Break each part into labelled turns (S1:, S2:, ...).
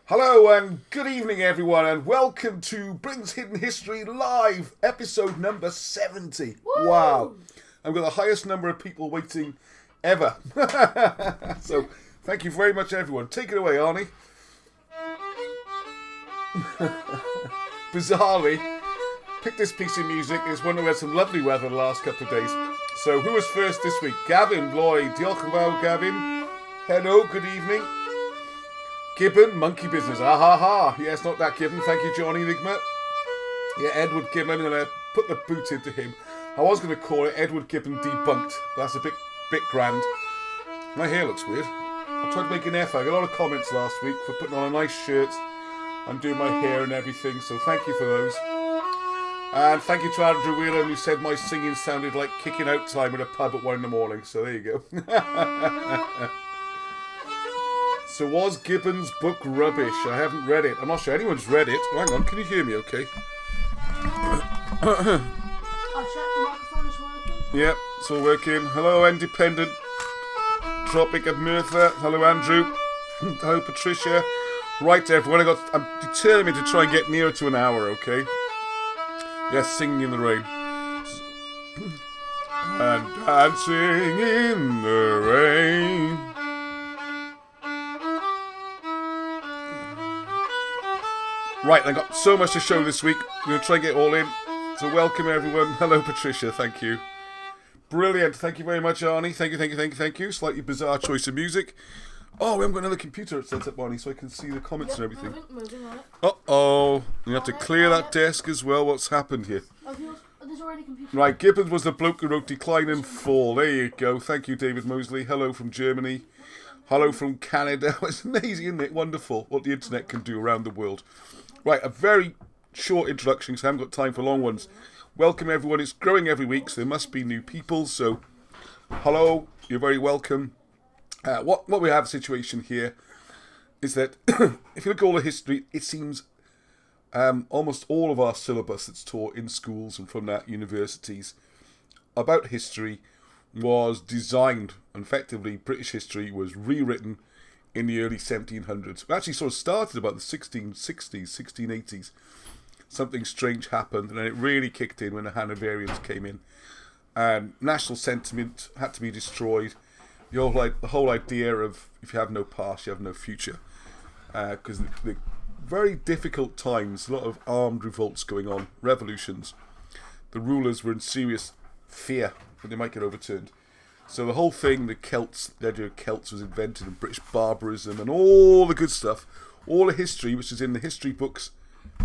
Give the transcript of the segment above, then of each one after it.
S1: Hello and good evening everyone and welcome to Britain's Hidden History Live, episode number 70.
S2: Woo!
S1: Wow. I've got the highest number of people waiting ever. So thank you very much everyone. Take it away, Arnie. Bizarrely, picked this piece of music. It's one who had some lovely weather the last couple of days. So who was first this week? Gavin Lloyd. Diolch yn fawr, Gavin. Hello, good evening. Gibbon, monkey business. Ah ha ha. Yes, not that Gibbon. Thank you, Johnny Enigma. Yeah, Edward Gibbon. I'm going to put the boot into him. I was going to call it Edward Gibbon Debunked, but that's a bit grand. My hair looks weird. I tried to make an effort. I got a lot of comments last week for putting on a nice shirt and doing my hair and everything, so thank you for those. And thank you to Andrew Whelan, who said my singing sounded like kicking out time at a pub at 1 in the morning, so there you go. So was Gibbon's book rubbish? I haven't read it. I'm not sure anyone's read it. Oh, hang on, can you hear me okay?
S2: I'll check the microphone is working.
S1: Yep, it's all working. Hello, Independent Tropic of Merthyr. Hello, Andrew. Hello, Patricia. Right, everyone, I'm determined to try and get nearer to an hour, okay? Yes, singing in the rain. And dancing in the rain. Right, I've got so much to show this week. We're going to try and get it all in. So welcome everyone. Hello Patricia, thank you. Brilliant, thank you very much Arnie. Thank you. Slightly bizarre choice of music. Oh, we haven't got another computer set up, Arnie, so I can see the comments and everything.
S2: Moving on it.
S1: Uh-oh, you have to clear that desk as well. What's happened here?
S2: There's already a computer.
S1: Right, Gibbons was the bloke who wrote Decline and Fall. There you go. Thank you, David Mosley. Hello from Germany. Hello from Canada. It's amazing, isn't it? Wonderful what the internet can do around the world. Right, a very short introduction because I haven't got time for long ones. Welcome everyone. It's growing every week, so there must be new people. So, hello, you're very welcome. What we have a situation here is that if you look at all the history, it seems almost all of our syllabus that's taught in schools and from that universities about history was designed, and effectively British history was rewritten in the early 1700s. It actually sort of started about the 1660s, 1680s. Something strange happened, and then it really kicked in when the Hanoverians came in. And national sentiment had to be destroyed. The whole idea of if you have no past, you have no future. Because the very difficult times, a lot of armed revolts going on, revolutions. The rulers were in serious fear that they might get overturned. So the whole thing, the idea of Celts was invented, and British barbarism and all the good stuff, all the history which is in the history books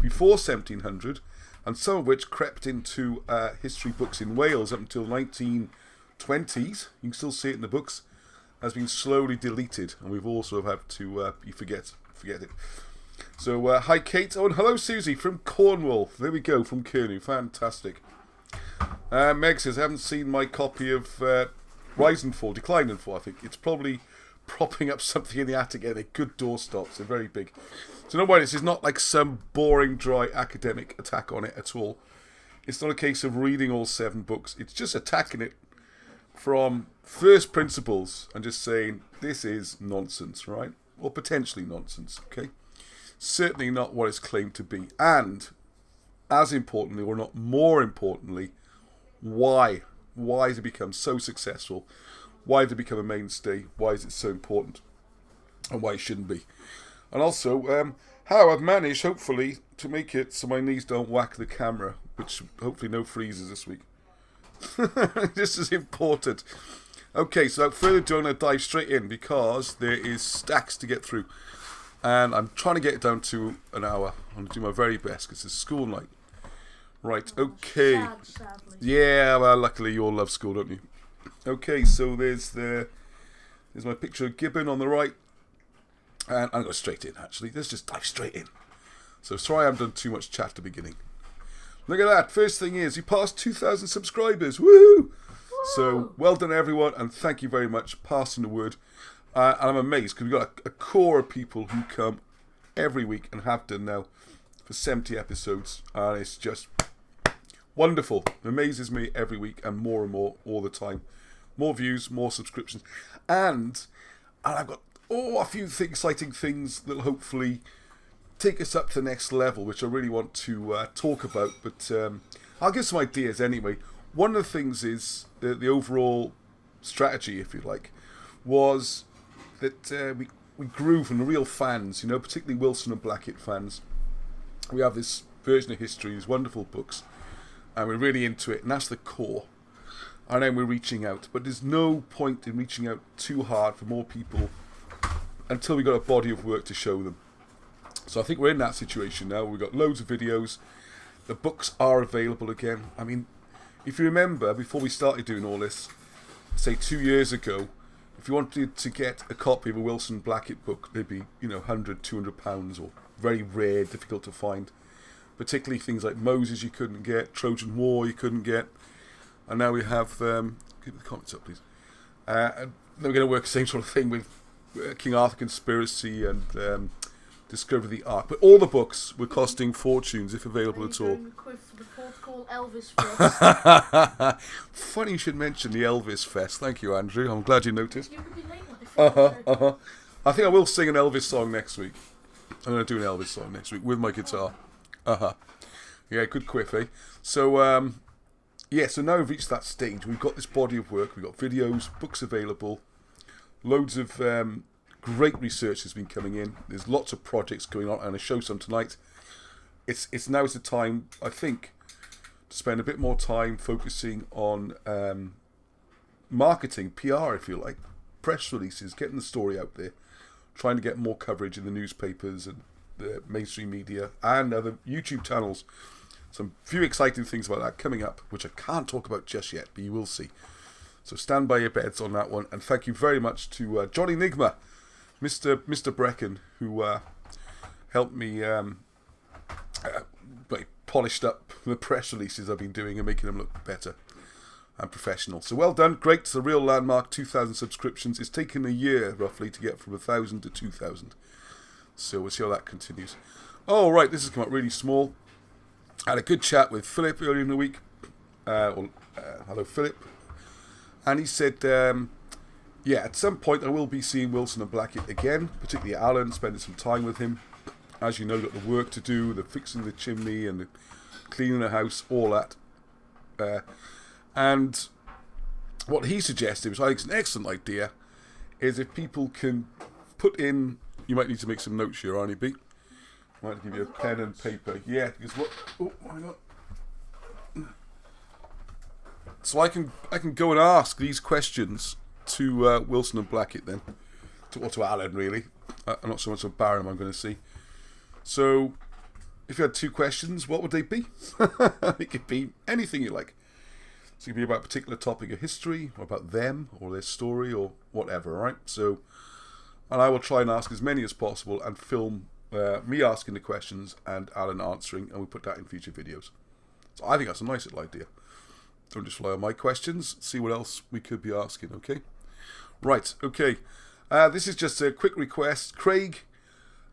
S1: before 1700, and some of which crept into history books in Wales up until 1920s. You can still see it in the books, has been slowly deleted, and we've also had to forget it. So hi Kate, and hello Susie from Cornwall. There we go, from Kearney, fantastic. Meg says I haven't seen my copy of Rise and Fall, Decline and Fall. I think it's probably propping up something in the attic. They're good doorstops. They're very big. So don't worry, this is not like some boring, dry academic attack on it at all. It's not a case of reading all 7 books. It's just attacking it from first principles and just saying this is nonsense, right? Or potentially nonsense, okay? Certainly not what it's claimed to be. And as importantly, or not more importantly, why? Why has it become so successful? Why did it become a mainstay? Why is it so important? And why it shouldn't be? And also, how I've managed, hopefully, to make it so my knees don't whack the camera, which hopefully no freezes this week. This is important. Okay, so without further ado, I'm going to dive straight in because there is stacks to get through. And I'm trying to get it down to an hour. I'm going to do my very best because it's school night. Right, okay.
S2: Sadly.
S1: Yeah, well, luckily you all love school, don't you? Okay, so there's my picture of Gibbon on the right. And I'm going straight in, actually. Let's just dive straight in. So sorry I haven't done too much chat at the beginning. Look at that. First thing is, you passed 2,000 subscribers. Woo! So well done, everyone, and thank you very much. Passing the word. And I'm amazed because we've got a core of people who come every week and have done now for 70 episodes. And it's just wonderful. It amazes me every week and more all the time. More views, more subscriptions. And I've got a few exciting things that will hopefully take us up to the next level, which I really want to talk about. But I'll give some ideas anyway. One of the things is the overall strategy, if you like, was that we grew from the real fans, you know, particularly Wilson and Blackett fans. We have this version of history, these wonderful books, and we're really into it, and that's the core. And then we're reaching out, but there's no point in reaching out too hard for more people until we've got a body of work to show them. So I think we're in that situation now. We've got loads of videos. The books are available again. I mean, if you remember, before we started doing all this, say 2 years ago, if you wanted to get a copy of a Wilson Blackett book, they'd be, you know, £100, £200, or very rare, difficult to find. Particularly things like Moses you couldn't get, Trojan War you couldn't get. And now we have, keep the comments up please. And then we're going to work the same sort of thing with King Arthur Conspiracy and Discover the Ark. But all the books were costing fortunes, if available at all.
S2: The Portugal Elvis Fest.
S1: Funny you should mention the Elvis Fest. Thank you, Andrew. I'm glad you noticed.
S2: You could be late like
S1: I think I will sing an Elvis song next week. I'm going to do an Elvis song next week with my guitar. Yeah, good quiff, eh? So, so now we've reached that stage. We've got this body of work. We've got videos, books available. Loads of great research has been coming in. There's lots of projects going on. I'm going to show some tonight. It's now's the time, I think, to spend a bit more time focusing on marketing, PR, if you like, press releases, getting the story out there, trying to get more coverage in the newspapers and the mainstream media and other YouTube channels. Some few exciting things about that coming up, which I can't talk about just yet, but you will see. So stand by your beds on that one. And thank you very much to Johnny Enigma, Mr. Brecken, who helped me polished up the press releases I've been doing and making them look better and professional. So well done, great. It's the real landmark, 2,000 subscriptions. It's taken a year roughly to get from 1,000 to 2,000. So we'll see how that continues. Oh right, this has come up really small. I had a good chat with Philip earlier in the week. Hello Philip. And he said, at some point I will be seeing Wilson and Blackett again, particularly Alan, spending some time with him. As you know, got the work to do, the fixing the chimney and the cleaning the house, all that. And what he suggested, which I think is an excellent idea, is if people can put in, you might need to make some notes here, Arnie B. I might give you a pen and paper. Yeah, because what? Oh, why not? So I can go and ask these questions to Wilson and Blackett then, to Alan really. Not so much of Barham I'm going to see. So, if you had two questions, what would they be? It could be anything you like. So it could be about a particular topic of history, or about them, or their story, or whatever, right? So, and I will try and ask as many as possible and film me asking the questions and Alan answering, and we put that in future videos. So I think that's a nice little idea. Don't just rely on my questions, see what else we could be asking, okay? Right, okay. This is just a quick request. Craig,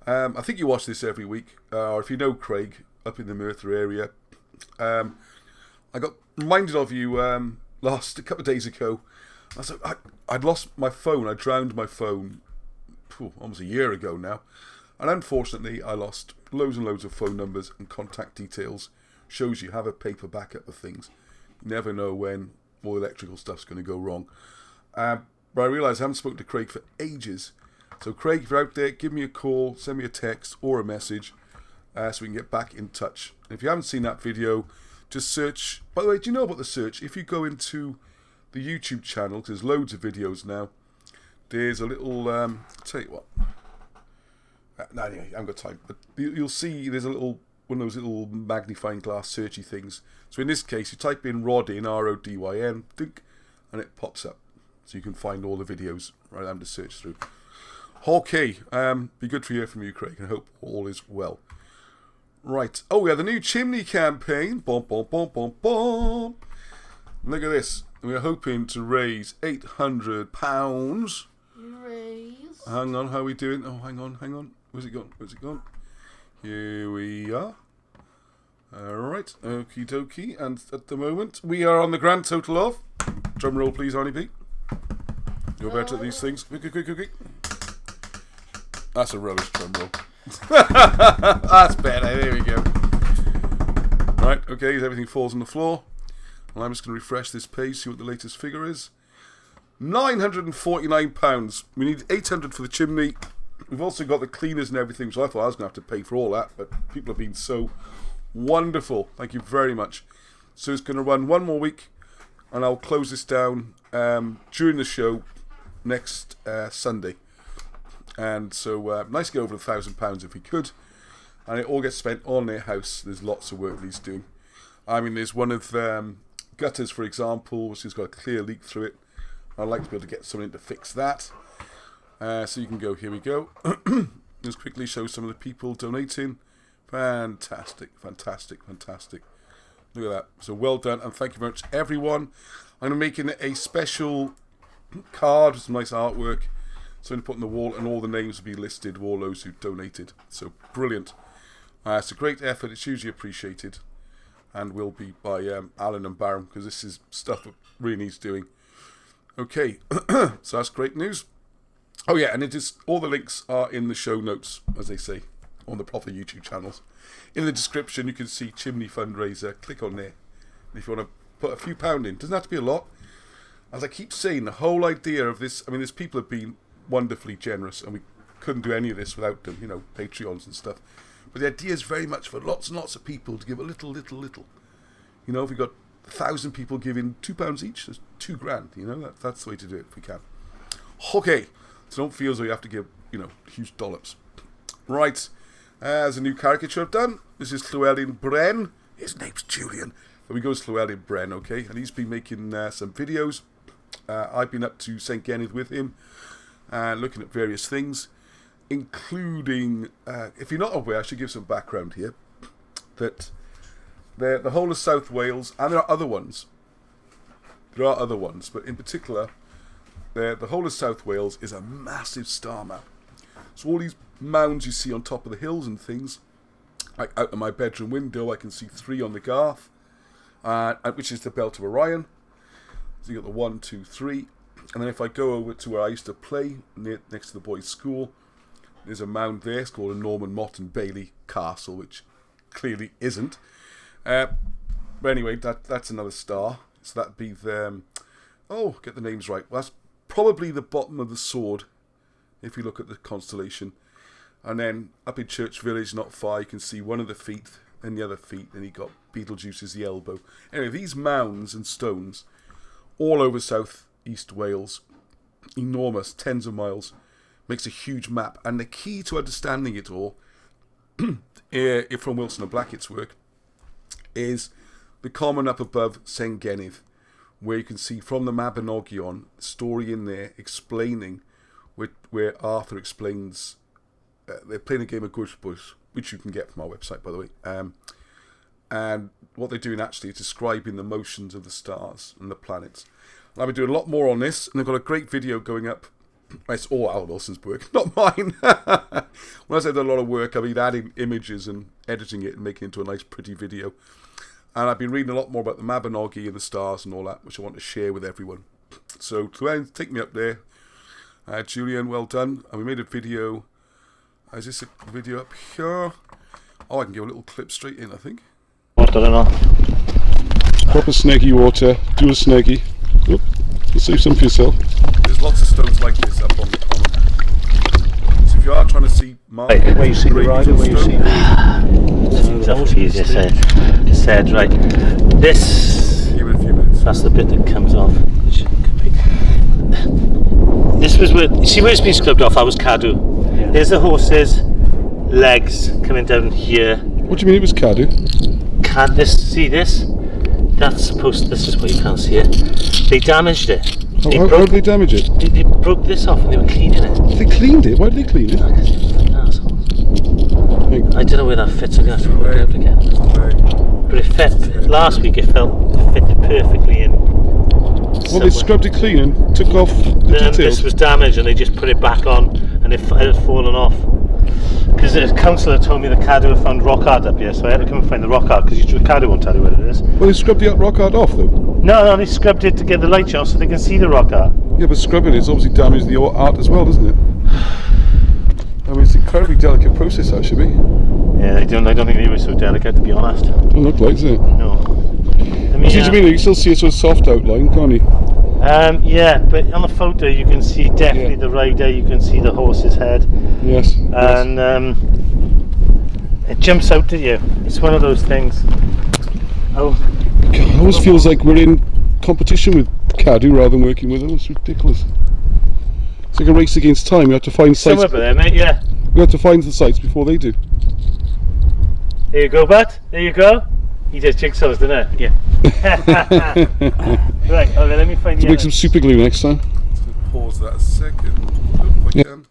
S1: I think you watch this every week, or if you know Craig, up in the Merthyr area. I got reminded of you a couple of days ago. I'd lost my phone. I drowned my phone almost a year ago now. And unfortunately, I lost loads and loads of phone numbers and contact details. Shows you have a paper backup of things. You never know when all electrical stuff's going to go wrong. But I realise I haven't spoken to Craig for ages. So Craig, if you're out there, give me a call, send me a text or a message so we can get back in touch. And if you haven't seen that video, just search. By the way, do you know about the search? If you go into the YouTube channel, there's loads of videos now. There's a little, I'll tell you what. No, anyway, I haven't got time. But you'll see there's a little, one of those little magnifying glass searchy things. So in this case, you type in Rodyn, R-O-D-Y-N, dink, and it pops up. So you can find all the videos right down to search through. Okay, be good to hear from you, Craig, and I hope all is well. Right. Oh, we have the new Chimney campaign. Bom, bom, bom, bom, bom. Look at this. We're hoping to raise £800.
S2: Raise.
S1: Hang on, how are we doing? Oh, hang on. Where's it gone? Here we are. Alright, okie dokie. And at the moment, we are on the grand total of... Drum roll, please, Arnie B. You're better at these things. Quick. That's a rubbish drum roll. That's better. There we go. Right, okay, everything falls on the floor. And I'm just going to refresh this page, see what the latest figure is. £949. We need 800 for the chimney. We've also got the cleaners and everything, so I thought I was going to have to pay for all that, but people have been so wonderful. Thank you very much. So it's going to run one more week, and I'll close this down during the show next Sunday. And so nice to get over £1,000 if we could. And it all gets spent on their house. There's lots of work he's doing. I mean, there's one of gutters, for example, which has got a clear leak through it. I'd like to be able to get something to fix that. So you can go, here we go. Just quickly show some of the people donating. Fantastic, fantastic, fantastic. Look at that. So well done, and thank you very much, everyone. I'm making a special card with some nice artwork. So I'm going to put on the wall, and all the names will be listed of all those who donated. So brilliant. It's a great effort. It's hugely appreciated, and will be by Alan and Baron, because this is stuff that really needs doing. Okay, so that's great news. Oh yeah, and it is, all the links are in the show notes, as they say, on the proper YouTube channels. In the description, you can see Chimney fundraiser. Click on there. And if you want to put a few pound in, doesn't have to be a lot. As I keep saying, the whole idea of this, I mean, there's people have been wonderfully generous, and we couldn't do any of this without them, you know, Patreons and stuff. But the idea is very much for lots and lots of people to give a little. You know, if we got 1,000 people giving £2 each, that's £2,000. You know, that's the way to do it if we can. Okay, so don't feel as though you have to give, you know, huge dollops. Right, as a new caricature I've done. This is Llewellyn Bren. His name's Julian, but we go as Llewellyn Bren, okay? And he's been making some videos. I've been up to St. Kenneth with him, looking at various things, including, if you're not aware, I should give some background here, that the whole of South Wales, and there are other ones, but in particular, the whole of South Wales is a massive star map. So all these mounds you see on top of the hills and things, like out of my bedroom window, I can see 3 on the Garth, which is the Belt of Orion. So you got the 1, 2, 3, and then if I go over to where I used to play, next to the boys' school, there's a mound there. It's called a Norman Mott and Bailey Castle, which clearly isn't. But anyway, that's another star. So that'd be the... oh, get the names right. Well, that's probably the bottom of the sword, if you look at the constellation. And then up in Church Village, not far, you can see one of the feet and the other feet. And you got Beetlejuice's the elbow. Anyway, these mounds and stones all over South East Wales, enormous, tens of miles, makes a huge map. And the key to understanding it all, from Wilson and Blackett's work, is the common up above St. Kenneth, where you can see from the Mabinogion story in there explaining where Arthur explains they're playing a game of Goose Bush, which you can get from our website, by the way. And what they're doing actually is describing the motions of the stars and the planets. And I've been doing a lot more on this, and I've got a great video going up. It's all Al Wilson's work, not mine. When I say I've done a lot of work, I've been adding images and editing it and making it into a nice, pretty video. And I've been reading a lot more about the Mabinogi and the stars and all that, which I want to share with everyone. So, take me up there. Julian, well done. And we made a video. Is this a video up here? Oh, I can give a little clip straight in, I think.
S3: I don't know.
S1: Proper snaky water. Do a snaky. Oop. Save some for yourself. There's lots of stones like this up on the common. So if you are trying to see
S3: where you see the rider, where you see
S4: It said, right, this,
S1: give it a few minutes.
S4: that's the bit that comes off. This was where, you see where it's been scrubbed off, that was Cadw.
S3: Yeah.
S4: There's the horse's legs coming down here.
S1: What do you mean it was Cadw?
S4: See this? That's supposed, this is where you can't see it. They damaged it.
S1: How did they damage it?
S4: They broke this off and they were cleaning it.
S1: They cleaned it? Why did they clean it?
S4: Because they're fucking assholes. I don't know where that fits, I'm going to have to work it out again. But it fit, last week it fitted perfectly in.
S1: Well, they scrubbed it clean and took off the details.
S4: This was damaged and they just put it back on and it had fallen off. Because the councillor told me the Cadw found rock art up here, so I had to come and find the rock art, because the Cadw won't tell you what it is.
S1: Well, they scrubbed the rock art off, though?
S4: No, they scrubbed it to get the light on so they can see the rock art.
S1: Yeah, but scrubbing it's obviously damaged the art as well, doesn't it? I mean, it's an incredibly delicate process, actually.
S4: Yeah, I don't think they were so delicate, to be honest.
S1: Don't look like, does it?
S4: No. I mean,
S1: See what I mean? You can still see a sort of soft outline, can't you?
S4: yeah, but on the photo you can see definitely the rider, you can see the horse's head.
S1: Yes.
S4: And it jumps out at you. It's one of those things. Oh,
S1: God, it always feels like we're in competition with Cadw rather than working with them. It's ridiculous. It's like a race against time. You have to find sites.
S4: somewhere there, mate, yeah.
S1: We have to find the sites before they do.
S4: There you go, Bat. There you go. He does jigsaws, doesn't it? Yeah. Right, okay, let me find
S1: To make some super glue next time. Pause that a second. If I can.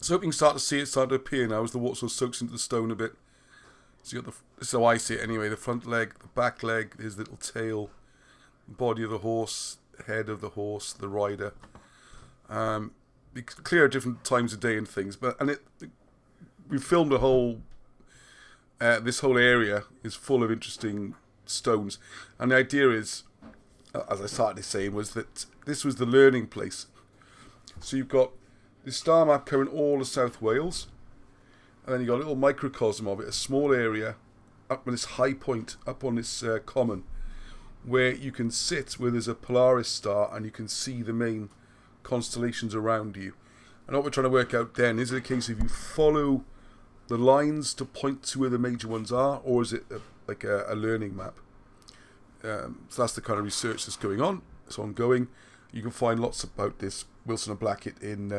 S1: So hope you can start to see it start to appear now as the water sort of soaks into the stone a bit. So you got this is how I see it anyway. The front leg, the back leg, his little tail, body of the horse, head of the horse, the rider. You can clear at different times of day and things, we filmed a whole. This whole area is full of interesting stones, and the idea is, as I started saying, was that this was the learning place. So you've got this star map covering all of South Wales, and then you've got a little microcosm of it, a small area up on this high point, up on this common, where you can sit where there's a Polaris star and you can see the main constellations around you. And what we're trying to work out then, is it a case of you follow the lines to point to where the major ones are, or is it like a learning map? So that's the kind of research that's going on. It's ongoing. You can find lots about this, Wilson and Blackett, in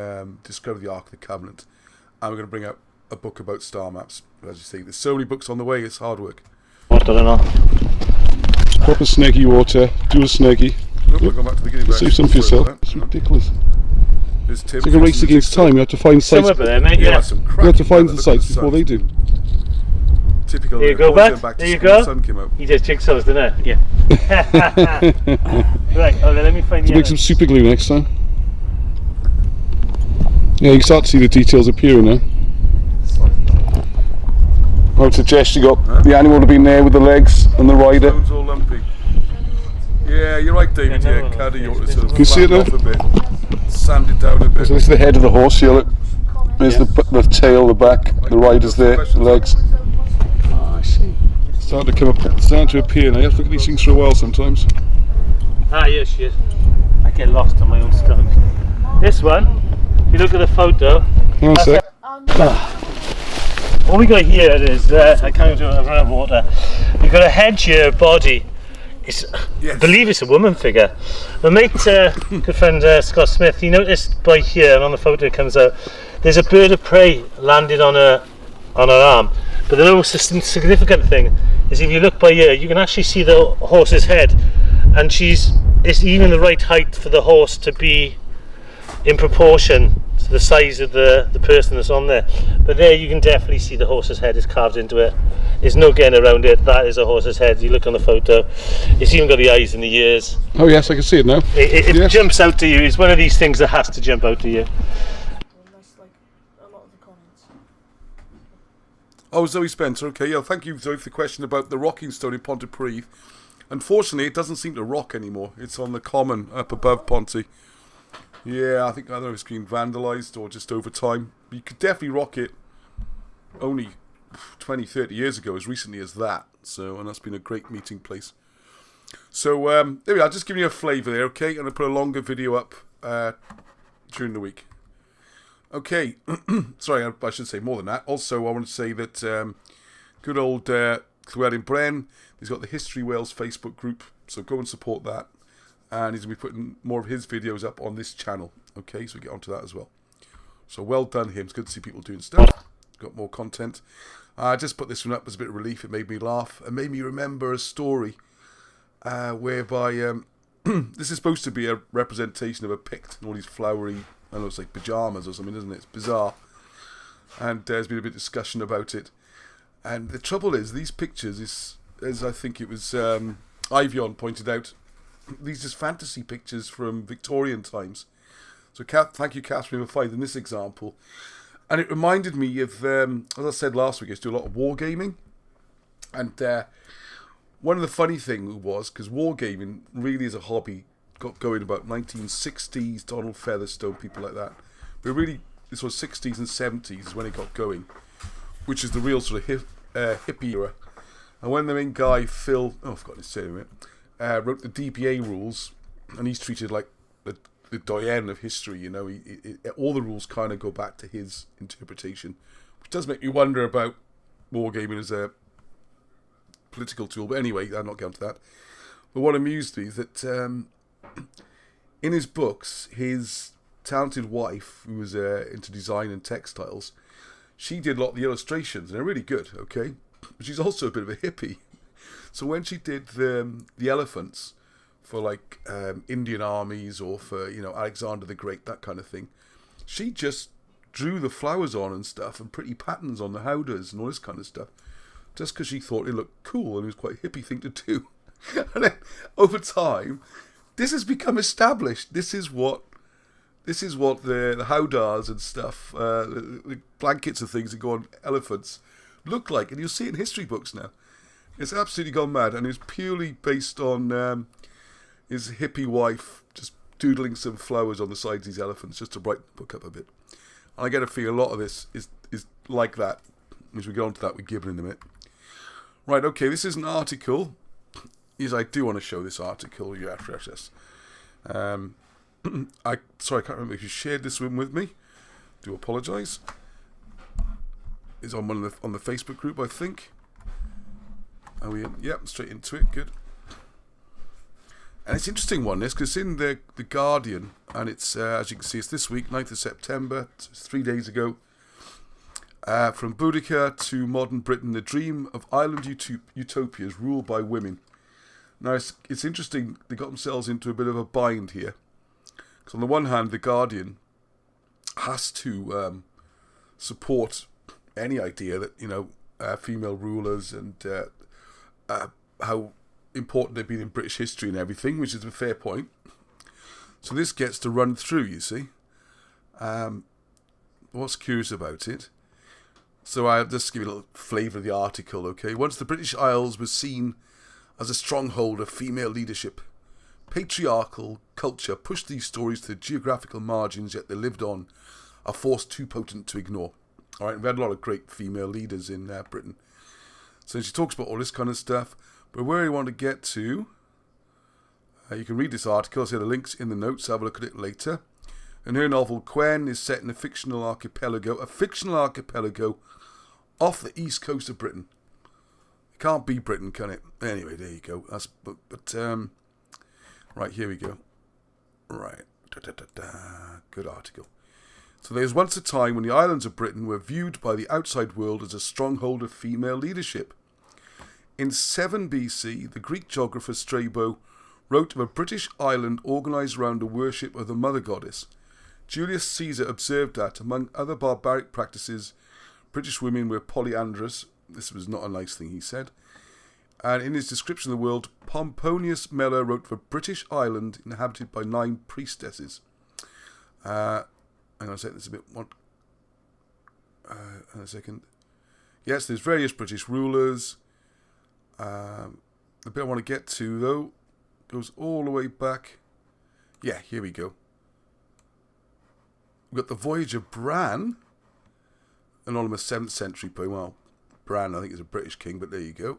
S1: Discover the Ark of the Covenant. And we're going to bring out a book about star maps. As you see, there's so many books on the way, it's hard work.
S3: Water and all.
S1: Proper snaky water, do a snaky. Look, we'll go back to the beginning. Save some for yourself. It's ridiculous. It's like a race against time. You have to find sites.
S4: somewhere there, mate, yeah.
S1: You have to find the sites before they do. Typical.
S4: There you go, Bat.
S1: Back to
S4: There you
S1: school,
S4: go.
S1: the sun came out.
S4: He does jigsaws, doesn't it? Yeah. Right, okay, let me find
S1: To make some super glue next time. Yeah, you can start to see the details appearing now. I would suggest you got the animal to be there with the legs and the rider. Stone's all lumpy. Yeah, you're right, David.
S4: Yeah,
S1: Yeah,
S4: no,
S1: Caddy, you ought to
S4: it's-
S1: sort of
S4: Can you
S1: flatten
S4: see it
S1: off a bit, sand it down a bit. So this is the head of the horse here. Look. There's the tail, the back, the rider's there, the legs. Oh, I see. Starting to come up, starting to appear now. You have to look at these things for a while sometimes.
S4: Ah, yes, she is. I get lost on my own stones. This one, if you look at the photo,
S1: Hang on a sec.
S4: all we got here is, I can't do it, I've run out of water. You've got a head here, body. It's, I believe it's a woman figure. My mate, good friend Scott Smith, he noticed by here, and on the photo it comes out, there's a bird of prey landed on her arm. But the most significant thing is if you look by here, you can actually see the horse's head, and it's even the right height for the horse to be in proportion to the size of the person that's on there. But there you can definitely see the horse's head is carved into it. There's no getting around it. That is a horse's head. You look on the photo, it's even got the eyes and the ears.
S1: Oh yes, I can see it now.
S4: It
S1: Yes.
S4: jumps out to you. It's one of these things that has to jump out to you.
S2: That's like a lot of the comments.
S1: Oh, Zoe Spencer. Okay, yeah. Thank you, Zoe, for the question about the rocking stone in Pontypridd. Unfortunately, it doesn't seem to rock anymore. It's on the common up above Ponty. Yeah, I don't know if it's been vandalised or just over time. But you could definitely rock it only 20, 30 years ago, as recently as that. So, and that's been a great meeting place. So, there we are. Just giving you a flavour there, okay? And I put a longer video up during the week. Okay, sorry, I should say more than that. Also, I want to say that good old Llewellyn Bren, he's got the History Wales Facebook group, so go and support that. And he's going to be putting more of his videos up on this channel. Okay, so we get onto that as well. So well done him. It's good to see people doing stuff. Got more content. I just put this one up as a bit of relief. It made me laugh. It made me remember a story whereby this is supposed to be a representation of a Pict and all these flowery, I don't know, it's like pyjamas or something, isn't it? It's bizarre. And there's been a bit of discussion about it. And the trouble is, these pictures, as I think it was Ivion pointed out, these are fantasy pictures from Victorian times. So thank you, Catherine, for finding this example. And it reminded me of, as I said last week, I used to do a lot of wargaming. And one of the funny things was, because wargaming really is a hobby, got going about 1960s, Donald Featherstone, people like that. But it really this was 60s and 70s when it got going, which is the real sort of hippie era. And when the main guy, Phil, oh, I've forgotten his name, wrote the DPA rules, and he's treated like the doyen of history, you know, all the rules kind of go back to his interpretation, which does make me wonder about wargaming as a political tool. But anyway, I'm not going to that. But what amused me is that in his books, his talented wife, who was into design and textiles, she did a lot of the illustrations, and they're really good, okay? But she's also a bit of a hippie. So when she did the elephants for like Indian armies or for, you know, Alexander the Great, that kind of thing, she just drew the flowers on and stuff and pretty patterns on the howdahs and all this kind of stuff, just because she thought it looked cool and it was quite a hippie thing to do. And then over time, this has become established. This is what the howdahs and stuff, the blankets and things that go on elephants look like, and you'll see it in history books now. It's absolutely gone mad, and it's purely based on his hippie wife just doodling some flowers on the sides of these elephants just to brighten the book up a bit. And I get a feel a lot of this is like that, as we go on to that with Gibbon in a minute. Right, okay, this is an article. Yes, I do want to show this article. You have to this. I can't remember if you shared this one with me. Do apologise. It's on on the Facebook group, I think. Are we in? Yep, straight into it. Good. And it's an interesting one, this, because it's in the Guardian, and it's, as you can see, it's this week, 9th of September, it's 3 days ago. From Boudica to modern Britain, the dream of island utopias ruled by women. Now, it's interesting, they got themselves into a bit of a bind here. Because on the one hand, the Guardian has to support any idea that, you know, female rulers and how important they've been in British history and everything, which is a fair point. So this gets to run through, you see. What's curious about it? So I'll just give you a little flavour of the article, okay? Once the British Isles was seen as a stronghold of female leadership, patriarchal culture pushed these stories to the geographical margins, yet they lived on, a force too potent to ignore. All right, we had a lot of great female leaders in Britain. So she talks about all this kind of stuff. But where I want to get to, you can read this article. I'll say the links in the notes. Have a look at it later. And her novel, Gwen, is set in a fictional archipelago off the east coast of Britain. It can't be Britain, can it? Anyway, there you go. Right, here we go. Right. Good article. So there was once a time when the islands of Britain were viewed by the outside world as a stronghold of female leadership. In 7 BC, the Greek geographer Strabo wrote of a British island organised around the worship of the mother goddess. Julius Caesar observed that, among other barbaric practices, British women were polyandrous. This was not a nice thing, he said. And in his description of the world, Pomponius Mela wrote of a British island inhabited by 9 priestesses. Hang on a second, there's a bit... hang on a second. Yes, there's various British rulers. The bit I want to get to, though, goes all the way back. Yeah, here we go. We've got the Voyage of Bran, anonymous 7th century poem. Well, Bran, I think, is a British king, but there you go.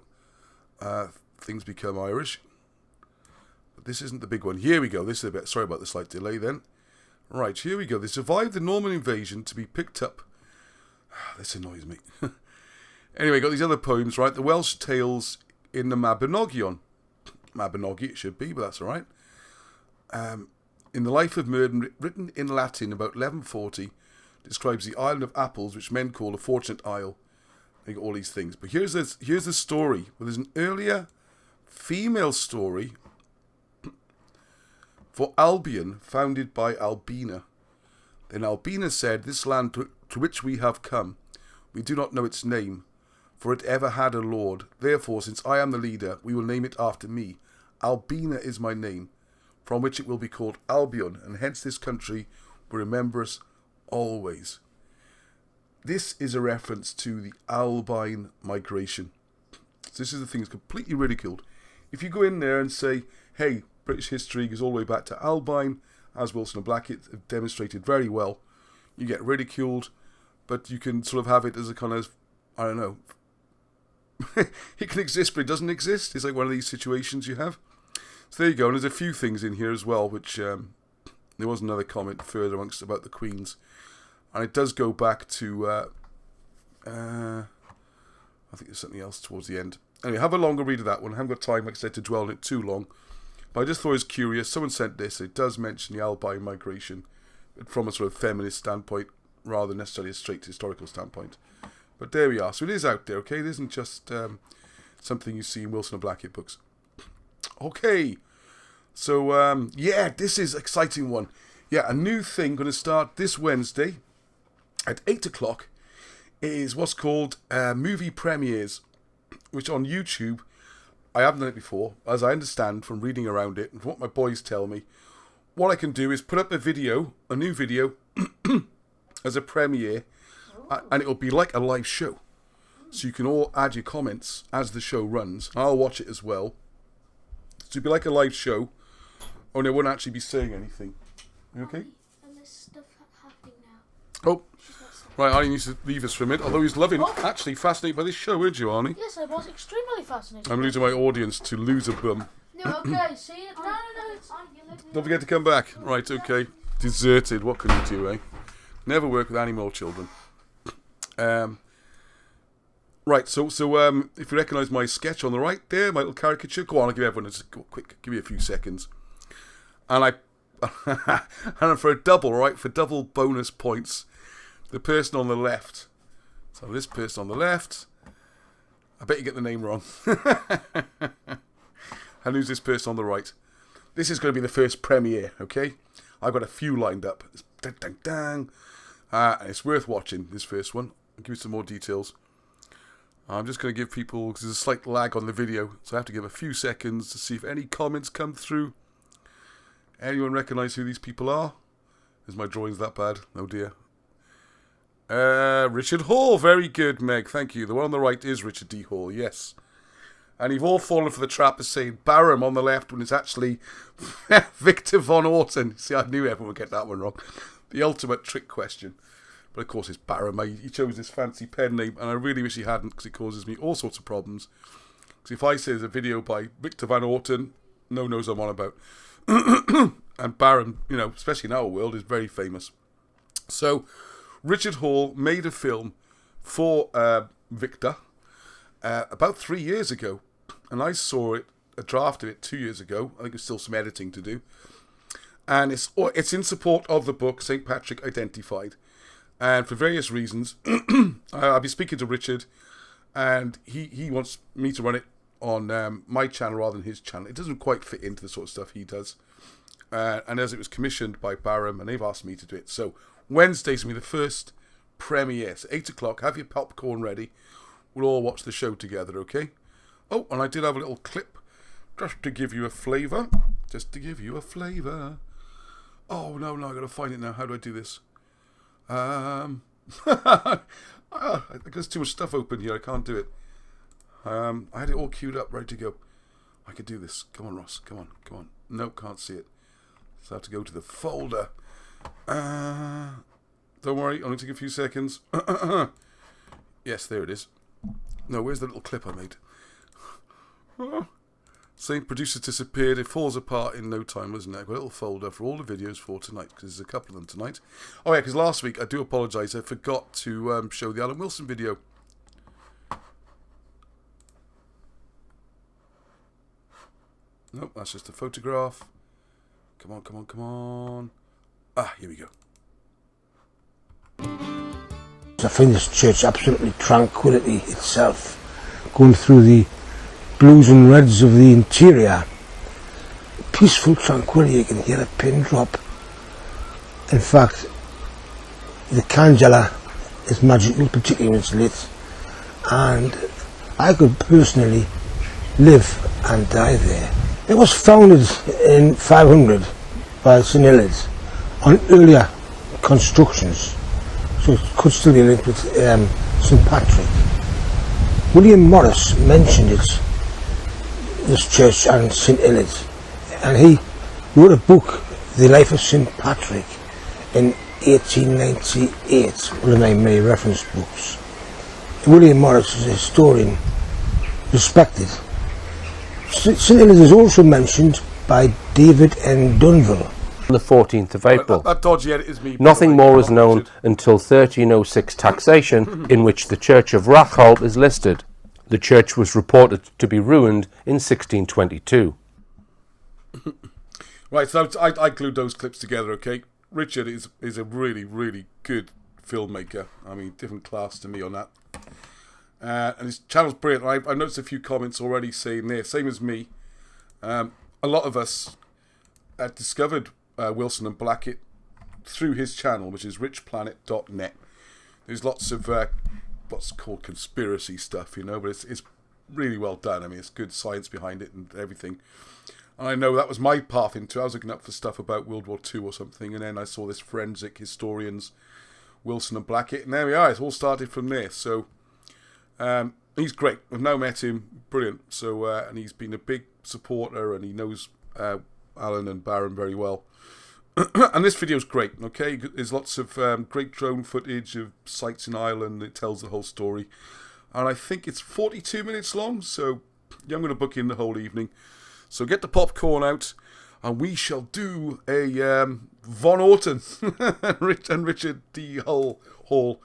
S1: Things become Irish. But this isn't the big one. Here we go. This is a bit... Sorry about the slight delay then. Right, here we go. They survived the Norman invasion to be picked up... This annoys me. Anyway, got these other poems, right? The Welsh tales in the Mabinogion. Mabinogi it should be, but that's all right. In the Life of Murden, written in Latin about 1140, describes the island of apples, which men call a fortunate isle. They got all these things. But here's the story. Well, there's an earlier female story for Albion, founded by Albina. Then Albina said, "This land to which we have come, we do not know its name, for it ever had a lord. Therefore, since I am the leader, we will name it after me. Albina is my name, from which it will be called Albion, and hence this country will remember us always." This is a reference to the Albine migration. So this is the thing that's completely ridiculed. If you go in there and say, hey, British history goes all the way back to Albine, as Wilson and Blackett have demonstrated very well, you get ridiculed, but you can sort of have it as a kind of, I don't know, it can exist but it doesn't exist. It's like one of these situations you have. So there you go, and there's a few things in here as well, which there was another comment further amongst about the Queens, and it does go back to I think there's something else towards the end. Anyway, have a longer read of that one. I haven't got time, like I said, to dwell on it too long, but I just thought it was curious. Someone sent this. It does mention the Albine migration, but from a sort of feminist standpoint rather than necessarily a straight historical standpoint. But there we are. So it is out there, okay? It isn't just something you see in Wilson and Blackett books. Okay. So, yeah, this is an exciting one. Yeah, a new thing going to start this Wednesday at 8 o'clock is what's called movie premieres, which on YouTube, I haven't done it before, as I understand from reading around it and from what my boys tell me. What I can do is put up a new video, as a premiere, and it'll be like a live show. So you can all add your comments as the show runs. I'll watch it as well. So it'll be like a live show, only I won't actually be saying anything. You okay?
S2: And there's stuff happening now.
S1: Oh, right, Arnie needs to leave us for a minute, although he's actually fascinated by this show, weren't you, Arnie?
S2: Yes, I was extremely fascinated.
S1: I'm losing my audience to Loser Bum.
S2: No, okay, see it? No, it's...
S1: Don't forget to come back. Right, okay. Deserted, what can you do, eh? Never work with animal children. Right, so if you recognise my sketch on the right there, my little caricature, go on, I'll give everyone give me a few seconds. And and for a double, right, for double bonus points, the person on the left. So this person on the left, I bet you get the name wrong. And who's this person on the right? This is going to be the first premiere, okay? I've got a few lined up. Dang, dang, dang. And it's worth watching, this first one. I'll give you some more details. I'm just going to give people, because there's a slight lag on the video, so I have to give a few seconds to see if any comments come through. Anyone recognise who these people are? Is my drawings that bad? Oh dear. Richard Hall, very good, Meg, thank you. The one on the right is Richard D. Hall, yes. And you've all fallen for the trap of saying Barham on the left when it's actually Victor von Orton. See, I knew everyone would get that one wrong. The ultimate trick question. But of course it's Barham. He chose this fancy pen name, and I really wish he hadn't, because it causes me all sorts of problems. Because if I say there's a video by Victor van Orton, no one knows what I'm on about. And Barham, you know, especially in our world, is very famous. So, Richard Hall made a film for Victor about 3 years ago. And I saw it, a draft of it 2 years ago. I think there's still some editing to do. And it's in support of the book St. Patrick Identified. And for various reasons, I'll be speaking to Richard, and he wants me to run it on my channel rather than his channel. It doesn't quite fit into the sort of stuff he does. And as it was commissioned by Barham, and they've asked me to do it. So Wednesday's going to be the first premiere. So 8 o'clock, have your popcorn ready. We'll all watch the show together, okay? Oh, and I did have a little clip just to give you a flavour. Just to give you a flavour. Oh, no, I've got to find it now. How do I do this? There's too much stuff open here. I can't do it. I had it all queued up, ready to go. I could do this. Come on, Ross. Come on. Nope, can't see it. So I have to go to the folder. Don't worry, only take a few seconds. Yes, there it is. No, where's the little clip I made? Same producer disappeared. It falls apart in no time, doesn't it? I've got a little folder for all the videos for tonight, because there's a couple of them tonight. Oh yeah, because last week, I do apologise, I forgot to show the Alan Wilson video. Nope, that's just a photograph. Come on. Ah, here we go.
S5: I find this church absolutely tranquility itself, going through the blues and reds of the interior. Peaceful tranquility, you can hear a pin drop. In fact, the candela is magical, particularly when it's lit, and I could personally live and die there. It was founded in 500 by St. Elids on earlier constructions, so it could still be linked with St. Patrick. William Morris mentioned this church and St. Elids, and he wrote a book, The Life of St. Patrick, in 1898, one of my main reference books. William Morris is a historian, respected. St Helens is also mentioned by David N. Dunville.
S6: On the 14th of April.
S1: That dodgy edit is me.
S6: Nothing more is known until 1306 taxation, in which the church of Rachel is listed. The church was reported to be ruined in 1622.
S1: Right, so I glued those clips together, okay? Richard is a really, really good filmmaker. I mean, different class to me on that. And his channel's brilliant. I noticed a few comments already saying there, same as me. A lot of us discovered Wilson and Blackett through his channel, which is richplanet.net. There's lots of what's called conspiracy stuff, you know, but it's really well done. I mean, it's good science behind it and everything. And I know that was my path into it. I was looking up for stuff about World War II or something, and then I saw this forensic historians, Wilson and Blackett, and there we are. It's all started from there. So he's great. I've now met him. Brilliant. So and he's been a big supporter, and he knows Alan and Baron very well. And this video is great, okay? There's lots of great drone footage of sites in Ireland. It tells the whole story. And I think it's 42 minutes long, so yeah, I'm going to book in the whole evening. So get the popcorn out, and we shall do a Von Orton and Richard D. Hall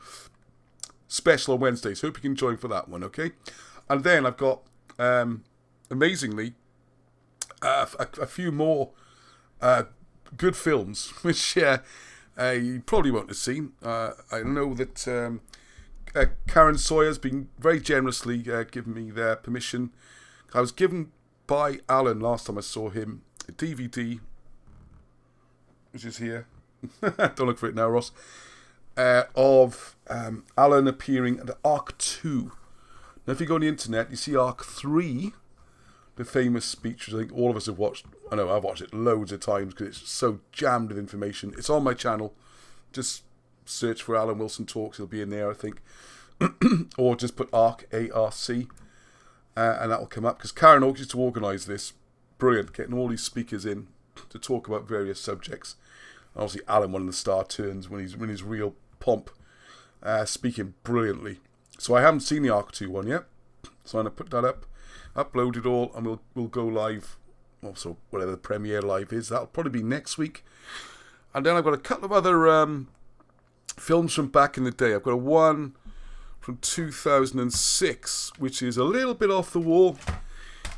S1: special on Wednesdays. Hope you can join for that one, okay? And then I've got, amazingly, a few more good films, which you probably won't have seen. I know that Karen Sawyer's been very generously giving me their permission. I was given by Alan last time I saw him a DVD, which is here. Don't look for it now, Ross. Of Alan appearing at Arc 2. Now, if you go on the internet, you see Arc 3. The famous speech, which I think all of us have watched. I know I've watched it loads of times because it's so jammed with information. It's on my channel. Just search for Alan Wilson Talks. It'll be in there, I think. Or just put ARC, A-R-C, and that will come up. Because Karen Oaks used to organise this. Brilliant. Getting all these speakers in to talk about various subjects. And obviously Alan, one of the star turns when he's in his real pomp, speaking brilliantly. So I haven't seen the Arc 2 one yet. So I'm going to put that up. Upload it all, and we'll go live. Also, whatever the premiere live is, that'll probably be next week. And then I've got a couple of other films from back in the day. I've got one from 2006, which is a little bit off the wall.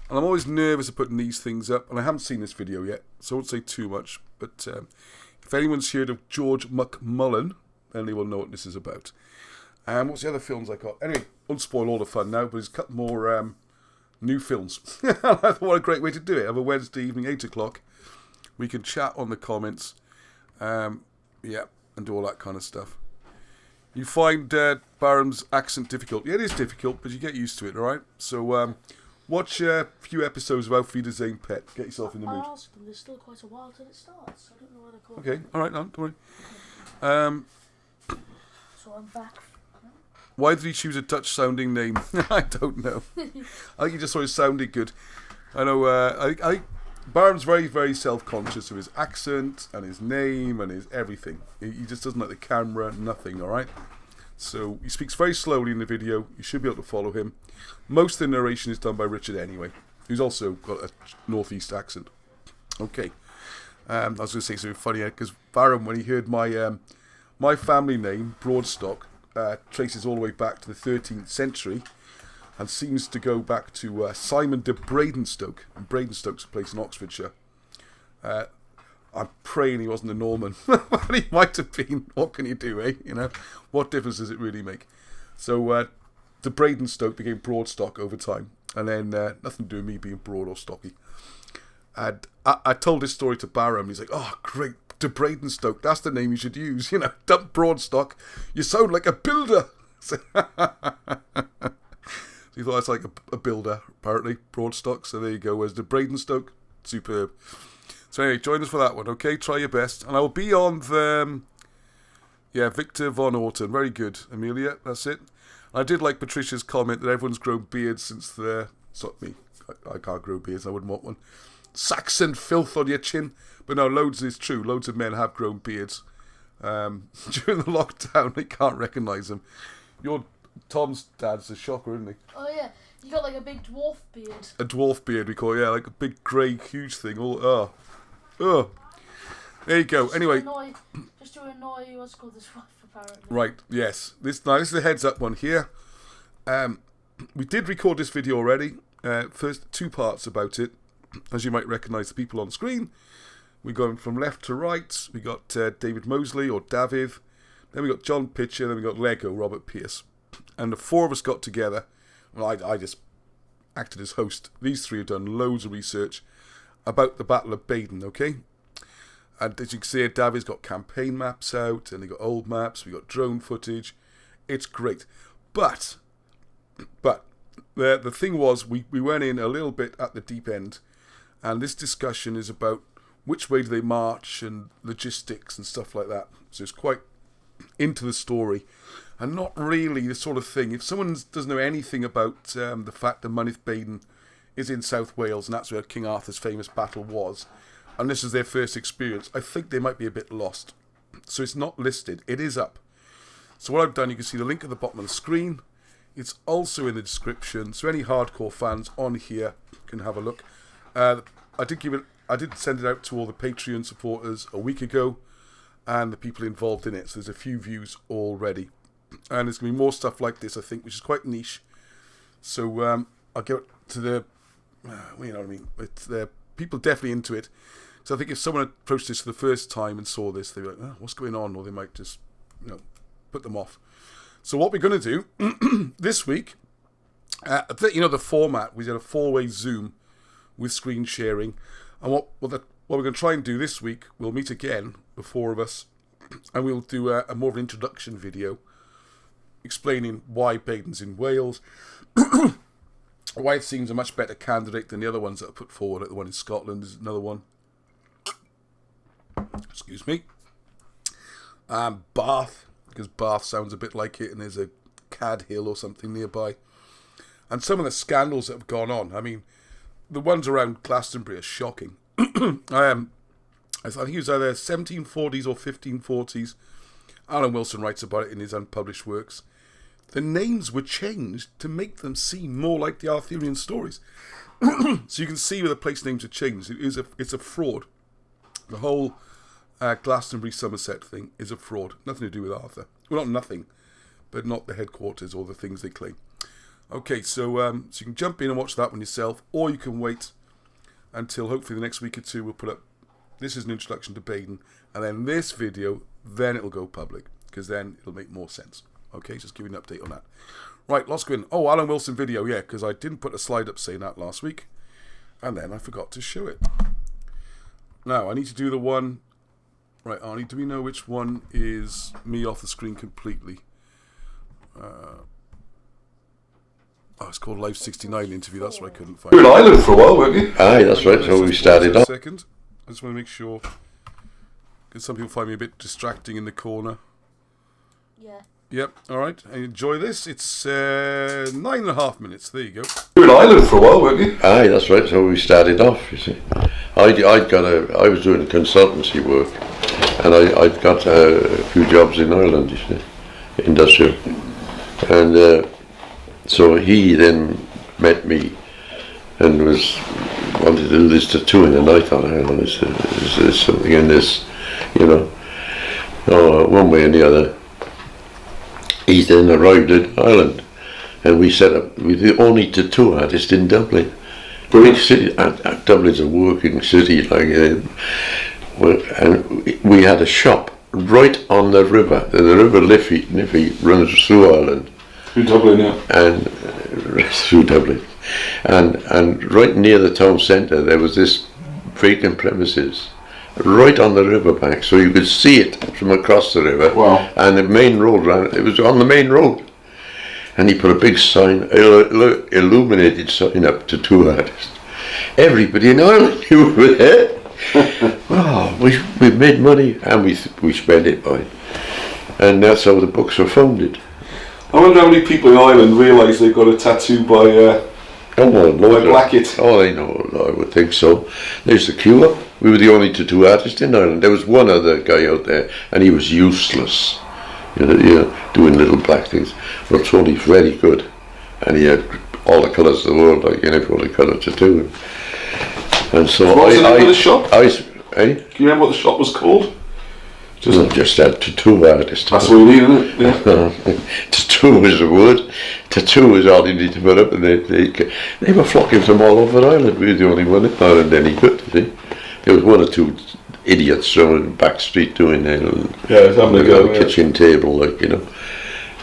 S1: And I'm always nervous of putting these things up. And I haven't seen this video yet, so I won't say too much. But if anyone's heard of George McMullen, then they will know what this is about. And what's the other films I got? Anyway, won't spoil all the fun now, but there's a couple more new films. I thought, what a great way to do it. Have a Wednesday evening, 8 o'clock. We can chat on the comments. And do all that kind of stuff. You find Barham's accent difficult. Yeah, it is difficult, but you get used to it, alright? So, watch a few episodes of Auf Wiedersehen Pet. Get yourself in the mood.
S2: I asked them, there's still quite a while till it starts. I don't know where they're called.
S1: Okay, alright, no, don't worry.
S2: So I'm back.
S1: Why did he choose a Dutch-sounding name? I don't know. I think he just thought it sounded good. I know, Barham's very, very self-conscious of his accent and his name and his everything. He just doesn't like the camera, nothing, alright? So, he speaks very slowly in the video. You should be able to follow him. Most of the narration is done by Richard anyway, who's also got a northeast accent. Okay. I was going to say something funny, because Barham, when he heard my family name, Broadstock, traces all the way back to the 13th century and seems to go back to Simon de Bradenstoke. And Bradenstoke's a place in Oxfordshire. I'm praying he wasn't a Norman, but he might have been. What can you do, eh? You know, what difference does it really make? So de Bradenstoke became Broadstock over time, and then nothing to do with me being broad or stocky. And I told this story to Barham. He's like, "Oh, great. De Bradenstoke, that's the name you should use, you know, dump Broadstock, you sound like a builder." So he thought it's like a builder, apparently, Broadstock, so there you go. Where's De Bradenstoke? Superb. So anyway, join us for that one, okay? Try your best. And I will be on the, Victor Von Orton, very good, Amelia, that's it. I did like Patricia's comment that everyone's grown beards since it's not me, I can't grow beards, I wouldn't want one. Saxon filth on your chin. But no, loads is true. Loads of men have grown beards. During the lockdown, they can't recognise him. Your Tom's dad's a shocker, isn't he?
S2: Oh yeah, you got like a big dwarf beard.
S1: A dwarf beard, we call it, yeah, like a big grey, huge thing. All, There you go. Anyway,
S2: Just to annoy what's called this wife, apparently.
S1: right, yes. This is the heads up one here. We did record this video already. First 2 parts about it. As you might recognise the people on screen. We're going from left to right. We got David Mosley, or David. Then we got John Pitcher. Then we got Lego, Robert Pierce. And the 4 of us got together. Well, I just acted as host. These 3 have done loads of research about the Battle of Badon, okay? And as you can see, David's got campaign maps out, and they got old maps. We got drone footage. It's great. But the thing was, we went in a little bit at the deep end, and this discussion is about which way do they march and logistics and stuff like that. So it's quite into the story, and not really the sort of thing. If someone doesn't know anything about the fact that Mynydd Badon is in South Wales, and that's where King Arthur's famous battle was, and this is their first experience, I think they might be a bit lost. So it's not listed. It is up. So what I've done, you can see the link at the bottom of the screen. It's also in the description, so any hardcore fans on here can have a look. I did send it out to all the Patreon supporters a week ago, and the people involved in it. So there's a few views already, and there's gonna be more stuff like this, I think, which is quite niche. So I'll get to the, you know what I mean. It's the people definitely into it. So I think if someone approached this for the first time and saw this, they'd be like, oh, "What's going on?" Or they might just, put them off. So what we're going to do this week, the format, we did a 4-way Zoom with screen sharing. And what we're going to try and do this week, we'll meet again, the 4 of us, and we'll do a more of an introduction video explaining why Badon's in Wales, why it seems a much better candidate than the other ones that are put forward, like the one in Scotland is another one. Excuse me. Bath, because Bath sounds a bit like it, and there's a Cad Hill or something nearby. And some of the scandals that have gone on, I mean, the ones around Glastonbury are shocking. I think it was either 1740s or 1540s. Alan Wilson writes about it in his unpublished works. The names were changed to make them seem more like the Arthurian stories. So you can see where the place names are changed. It's a fraud. The whole Glastonbury Somerset thing is a fraud. Nothing to do with Arthur. Well, not nothing, but not the headquarters or the things they claim. Okay, so you can jump in and watch that one yourself, or you can wait until hopefully the next week or 2 we'll put up. This is an introduction to Badon, and then this video, then it'll go public, because then it'll make more sense. Okay, just give you an update on that. Right, let's go in. Oh, Alan Wilson video, yeah, because I didn't put a slide up saying that last week, and then I forgot to show it. Now, I need to do the one. Right, Arnie, do we know which one is me off the screen completely? It's called Live 69 interview. That's what I couldn't find.
S7: You were in Ireland for a while, weren't you?
S3: Aye, that's right. So we started off.
S1: Second. I just want to make sure, because some people find me a bit distracting in the corner.
S2: Yeah.
S1: Yep. All right. Enjoy this. It's 9.5 minutes. There you go.
S7: You were in Ireland for a while, weren't you?
S3: Aye, that's right. So we started off. You see, I was doing consultancy work, and I'd got a few jobs in Ireland. You see, industrial, and. So he then met me and wanted to do this tattooing, and I thought, hang on, is there something in this, one way or the other. He then arrived at Ireland, and we set up, we're the only tattoo artist in Dublin. Big city, Dublin's a working city, and we had a shop right on the river. The river Liffey runs through Ireland.
S7: Through Dublin, yeah.
S3: And through Dublin, and right near the town centre there was this vacant premises, right on the riverbank, so you could see it from across the river.
S7: Wow.
S3: And the main road it was on the main road, and he put a big sign, illuminated sign up, tattoo artist. Everybody in Ireland knew we were there. Oh, we made money, and we spent it by, and that's how the books were founded.
S7: I wonder how many people in Ireland realise they've got a tattoo by
S3: Oh, well,
S7: Like Blackett.
S3: Oh, I know. I would think so. There's the Cure. We were the only tattoo artists in Ireland. There was one other guy out there, and he was useless. You know, doing little black things. But Tony's very good, and he had all the colours of the world, like every other colour tattoo. And so
S7: What was the name of the shop?
S3: Can
S7: Can you remember what the shop was called?
S3: Just that tattoo artist.
S7: That's what you need, isn't it? Yeah.
S3: Tattoo is a word. Tattoo is all you need to put up, and they were flocking from all over Ireland. We were the only one in Ireland any good. See, there was one or two idiots on the back street doing their kitchen table, like, you know.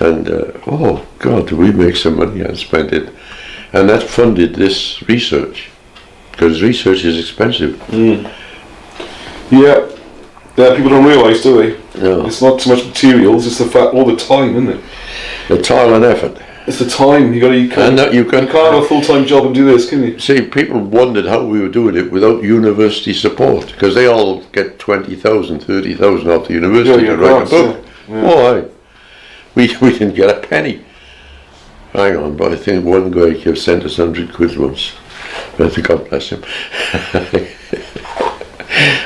S3: And oh God, did we make some money and spent it, and that funded this research, because research is expensive.
S7: Yeah, people don't realise, do they?
S3: No.
S7: It's not so much materials; it's the fact, all the time, isn't it?
S3: The time and effort.
S7: It's the time. You can't have a full-time job and do this, can you?
S3: See, people wondered how we were doing it without university support, because they all get 20,000, 30,000 off the university to write a book.
S7: Yeah.
S3: Oh, aye. We didn't get a penny. Hang on, but I think one guy sent us 100 quid once. But God bless him.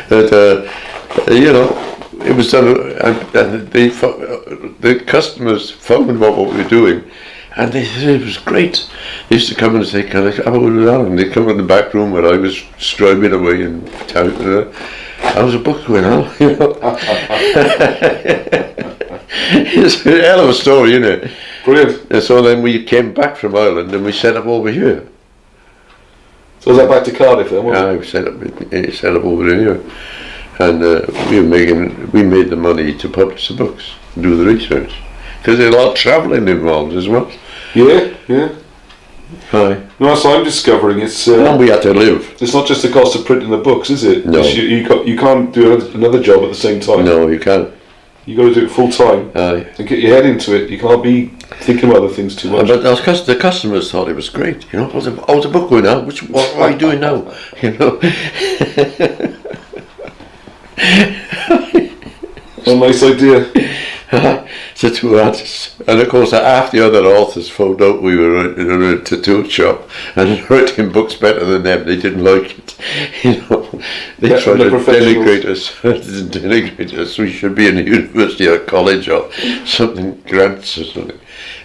S3: But you know, it was done, and the customers found what we were doing, and they said it was great. They used to come and say, "Can I have a word with Alan?" They'd come in the back room where I was scribing away and touting. How's the book going on? You know. It's a hell of a story, isn't it?
S7: Brilliant.
S3: And so then we came back from Ireland and we set up over here.
S7: So was that back to Cardiff then?
S3: Yeah, we set up over here, and we made the money to publish the books, do the research, because there's a lot of travelling involved as well.
S7: Yeah.
S3: Aye.
S7: No, so I'm discovering it's.
S3: And we had to live.
S7: It's not just the cost of printing the books, is it?
S3: No.
S7: You can't do another job at the same time.
S3: No, you can't.
S7: You got to do it full time.
S3: Aye.
S7: And get your head into it. You can't be thinking about other things too much.
S3: But the customers thought it was great. You know, how's the book going now? What are you doing now? You know.
S7: A nice idea.
S3: The two artists, and of course half the other authors found out we were in a tattoo shop and writing books better than them. They didn't like it, you know. They tried to denigrate us. We should be in a university or college or something, grants or something.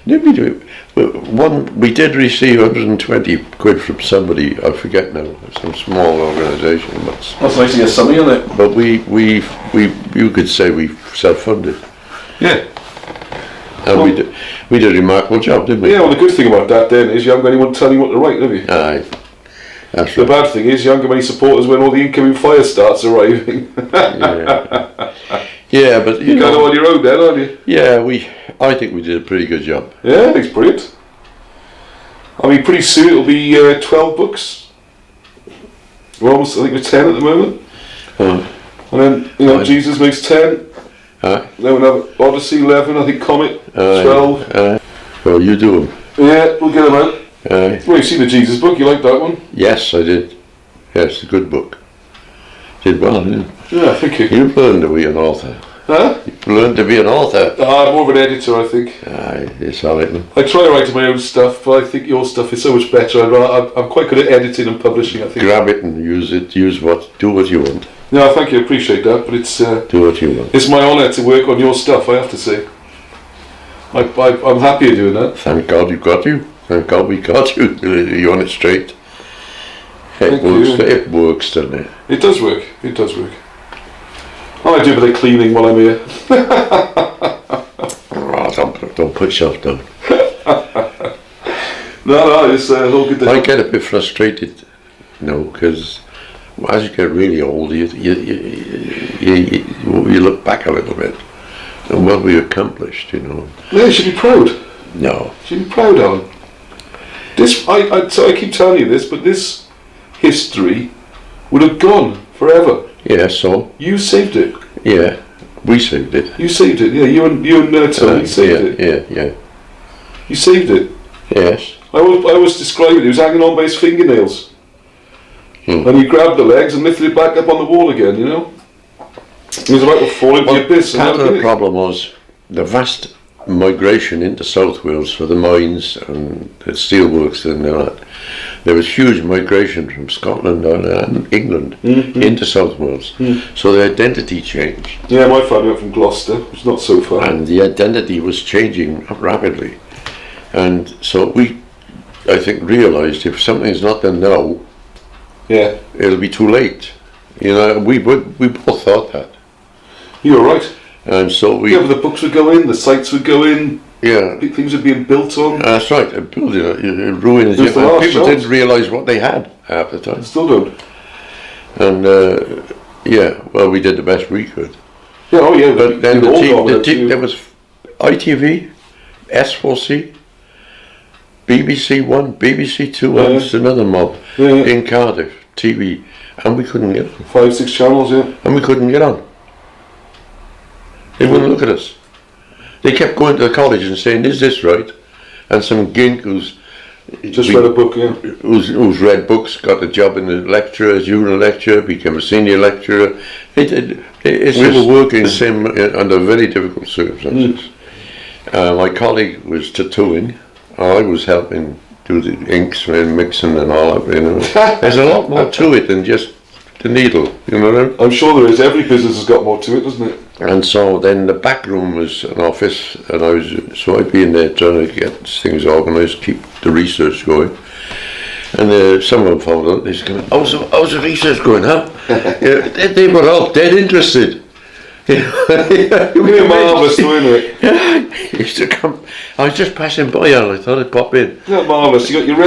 S3: We did receive 120 quid from somebody, I forget now, some small organisation.
S7: That's nice to get something in it.
S3: But you could say we self-funded.
S7: Yeah.
S3: And we did a remarkable job, didn't we?
S7: Yeah, well, the good thing about that then is you haven't got anyone telling you what to write, have you?
S3: Aye. That's
S7: The
S3: right.
S7: bad thing is you haven't got many supporters when all the incoming fire starts arriving.
S3: Yeah, but
S7: You're kind of on your own then, aren't you?
S3: Yeah, I think we did a pretty good job.
S7: Yeah, it's brilliant. I mean, pretty soon it'll be 12 books. We're almost, I think we're 10 at the moment. And then,
S3: Right.
S7: Jesus makes 10.
S3: Aye.
S7: Then we'll have Odyssey 11, I think Comet 12.
S3: Well, you do them.
S7: Yeah, we'll get them out.
S3: Aye.
S7: Well, you've seen the Jesus book, you like that one?
S3: Yes, I did. Yes, it's a good book. Did well, didn't
S7: Yeah, thank you.
S3: you? You've learned to be an author.
S7: Huh?
S3: You've learned to be an author.
S7: I'm more of an editor, I think.
S3: Aye, it's all right, man.
S7: I try writing my own stuff, but I think your stuff is so much better. I'm quite good at editing and publishing, I think.
S3: Grab it and use it. Do what you want.
S7: No, thank you, I appreciate that, but it's
S3: Do what you want.
S7: my honour to work on your stuff, I have to say. I'm happy doing that.
S3: Thank God you got you. Thank God we got you. You're on it straight.
S7: Thank you.
S3: It works, doesn't it?
S7: It does work, it does work. I might do a bit of cleaning while I'm here.
S3: Oh, don't put yourself down.
S7: No, it's all good.
S3: I get a bit frustrated, because as you get really old, you look back a little bit and what we accomplished,
S7: Yeah, you should be proud.
S3: No.
S7: You should be proud, Alan. So I keep telling you this, but this history would have gone forever.
S3: Yeah, so?
S7: You saved it.
S3: Yeah, we saved it.
S7: You saved it, yeah. You and Tony saved it.
S3: Yeah.
S7: You saved it.
S3: Yes.
S7: I always describe it. He was hanging on by his fingernails. And he grabbed the legs and lifted it back up on the wall again, He was about to fall into the abyss.
S3: Part of the problem was the vast migration into South Wales for the mines and the steelworks and all that. There was huge migration from Scotland and England into South Wales. So the identity changed.
S7: Yeah, my family went from Gloucester, which is not so far.
S3: And the identity was changing rapidly. And so we, I think, realised if something's not done now,
S7: Yeah,
S3: it'll be too late. You know, we both thought that.
S7: you were right.
S3: And so we...
S7: Yeah, but the books would go in, the sites would go in,
S3: Yeah.
S7: things were being built on.
S3: That's right, a building, ruining it.
S7: Just the last
S3: People
S7: jobs.
S3: didn't realise what they had half the time.
S7: Still don't.
S3: And yeah, well, we did the best we could.
S7: Yeah, oh yeah,
S3: But then
S7: they'd all gone without you.
S3: there was ITV, S4C, BBC One, BBC Two, and
S7: Yeah.
S3: another mob
S7: Yeah, yeah.
S3: in Cardiff TV, and we couldn't get on.
S7: 5, 6 channels, yeah.
S3: And we couldn't get on. They wouldn't look at us. They kept going to the college and saying, "Is this right?" And some gink who's
S7: Just read a book, yeah.
S3: who's read books, got a job in the lecturer, as junior lecturer, became a senior lecturer. We were working under very difficult circumstances. My colleague was tattooing. I was helping do the inks and mixing and all that. You know, there's a lot more to it than just the needle. You know what I mean?
S7: I'm sure there is. Every business has got more to it, doesn't it?
S3: And so then the back room was an office, and I'd be in there trying to get things organised, keep the research going. And someone found out, he's going, how's the research going, huh? Yeah, they were all dead interested.
S7: Really marvellous, wasn't it?
S3: Yeah, he used to come. I was just passing by, and I thought I'd pop in.
S7: Isn't that marvellous? You got your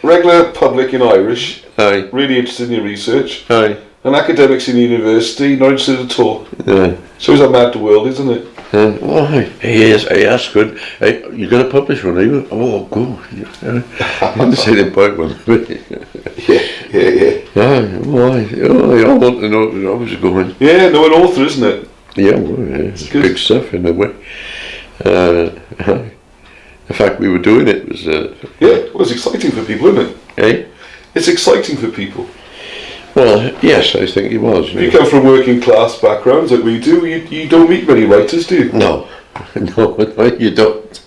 S7: regular public in Irish,
S3: Aye,
S7: really interested in your research,
S3: aye,
S7: and academics in university, not interested at all.
S3: aye.
S7: Shows how mad the world is, isn't it?
S3: Why? Hey, that's good. Hey, you're going to publish one, are you? Oh, go. I didn't say they buy one.
S7: Yeah.
S3: Aye, why? Oh, I want to know where I was going.
S7: Yeah, no, an author, isn't it?
S3: Yeah, well, yeah, it's
S7: good.
S3: big stuff in a way. The fact we were doing it was...
S7: Yeah, well, it's exciting for people, isn't it?
S3: eh?
S7: It's exciting for people.
S3: Well, yes, I think it was.
S7: If you come from working class backgrounds like we do, you don't meet many writers, do you?
S3: No, no, you don't.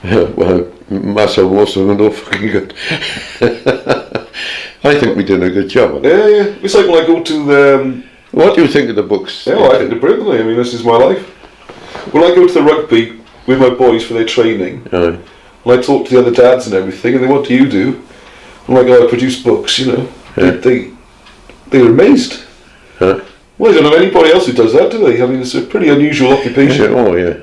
S3: Well, most of them are no fucking good. I think we did a good job on it.
S7: Yeah. It's like when I go to the...
S3: What do you think of the books?
S7: Yeah, well, I think they're brilliant. I mean, this is my life. When I go to the rugby with my boys for their training,
S3: Aye.
S7: and I talk to the other dads and everything, and they, what do you do? I'm like, oh, I produce books, you know.
S3: Yeah.
S7: They're amazed.
S3: Huh?
S7: Well, I don't know anybody else who does that, do they? I mean, it's a pretty unusual occupation.
S3: Oh, yeah.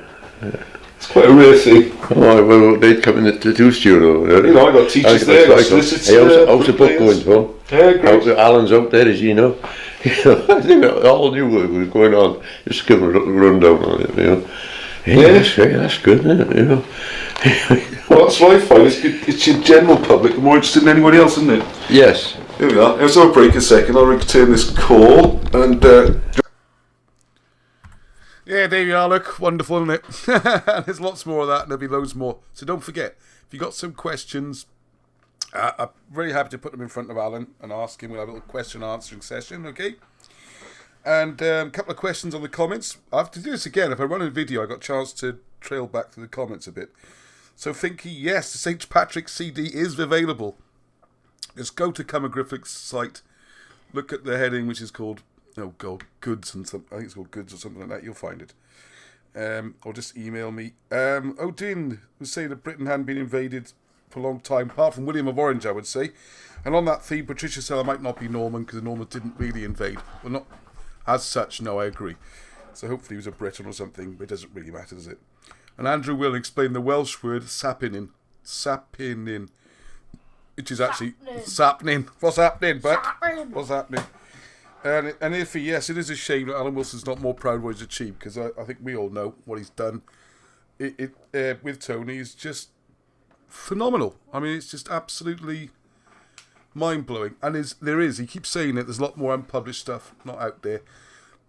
S7: It's quite a rare thing.
S3: Oh, well, they'd come in the tattoo studio.
S7: You know, I got teachers there, got solicitors there,
S3: how's the book going, Tom?
S7: Yeah, great.
S3: Alan's out there, as you know. I think all knew what was going on. Just give them a rundown on it, you know.
S7: Yeah.
S3: That's good, isn't it? You know.
S7: Well, that's what I find. It's your general public more interested than anybody else, isn't it?
S3: Yes.
S7: Here we are. Let's have a break a second. I'll return this call and...
S1: Yeah, there you are, look. Wonderful, isn't it? There's lots more of that, and there'll be loads more. So don't forget, if you've got some questions, I'm very happy to put them in front of Alan and ask him. We'll have a little question answering session, okay? And a couple of questions on the comments. I have to do this again. If I run a video, I got a chance to trail back through the comments a bit. So Finky, yes, the St. Patrick's CD is available. Just go to Comographics site, look at the heading, which is called, oh god, goods and something. I think it's called goods or something like that. You'll find it. Or just email me. Odin was saying that Britain hadn't been invaded for a long time, apart from William of Orange, I would say. And on that theme, Patricia said I might not be Norman because the Normans didn't really invade. Well, not as such. No, I agree. So hopefully he was a Breton or something, but it doesn't really matter, does it? And Andrew will explain the Welsh word sapinin, which is actually sapnin. What's happening, but what's happening? And if yes, it is a shame that Alan Wilson's not more proud of what he's achieved, because I think we all know what he's done. With Tony is just phenomenal. I mean, it's just absolutely mind blowing. And he keeps saying it. There's a lot more unpublished stuff not out there.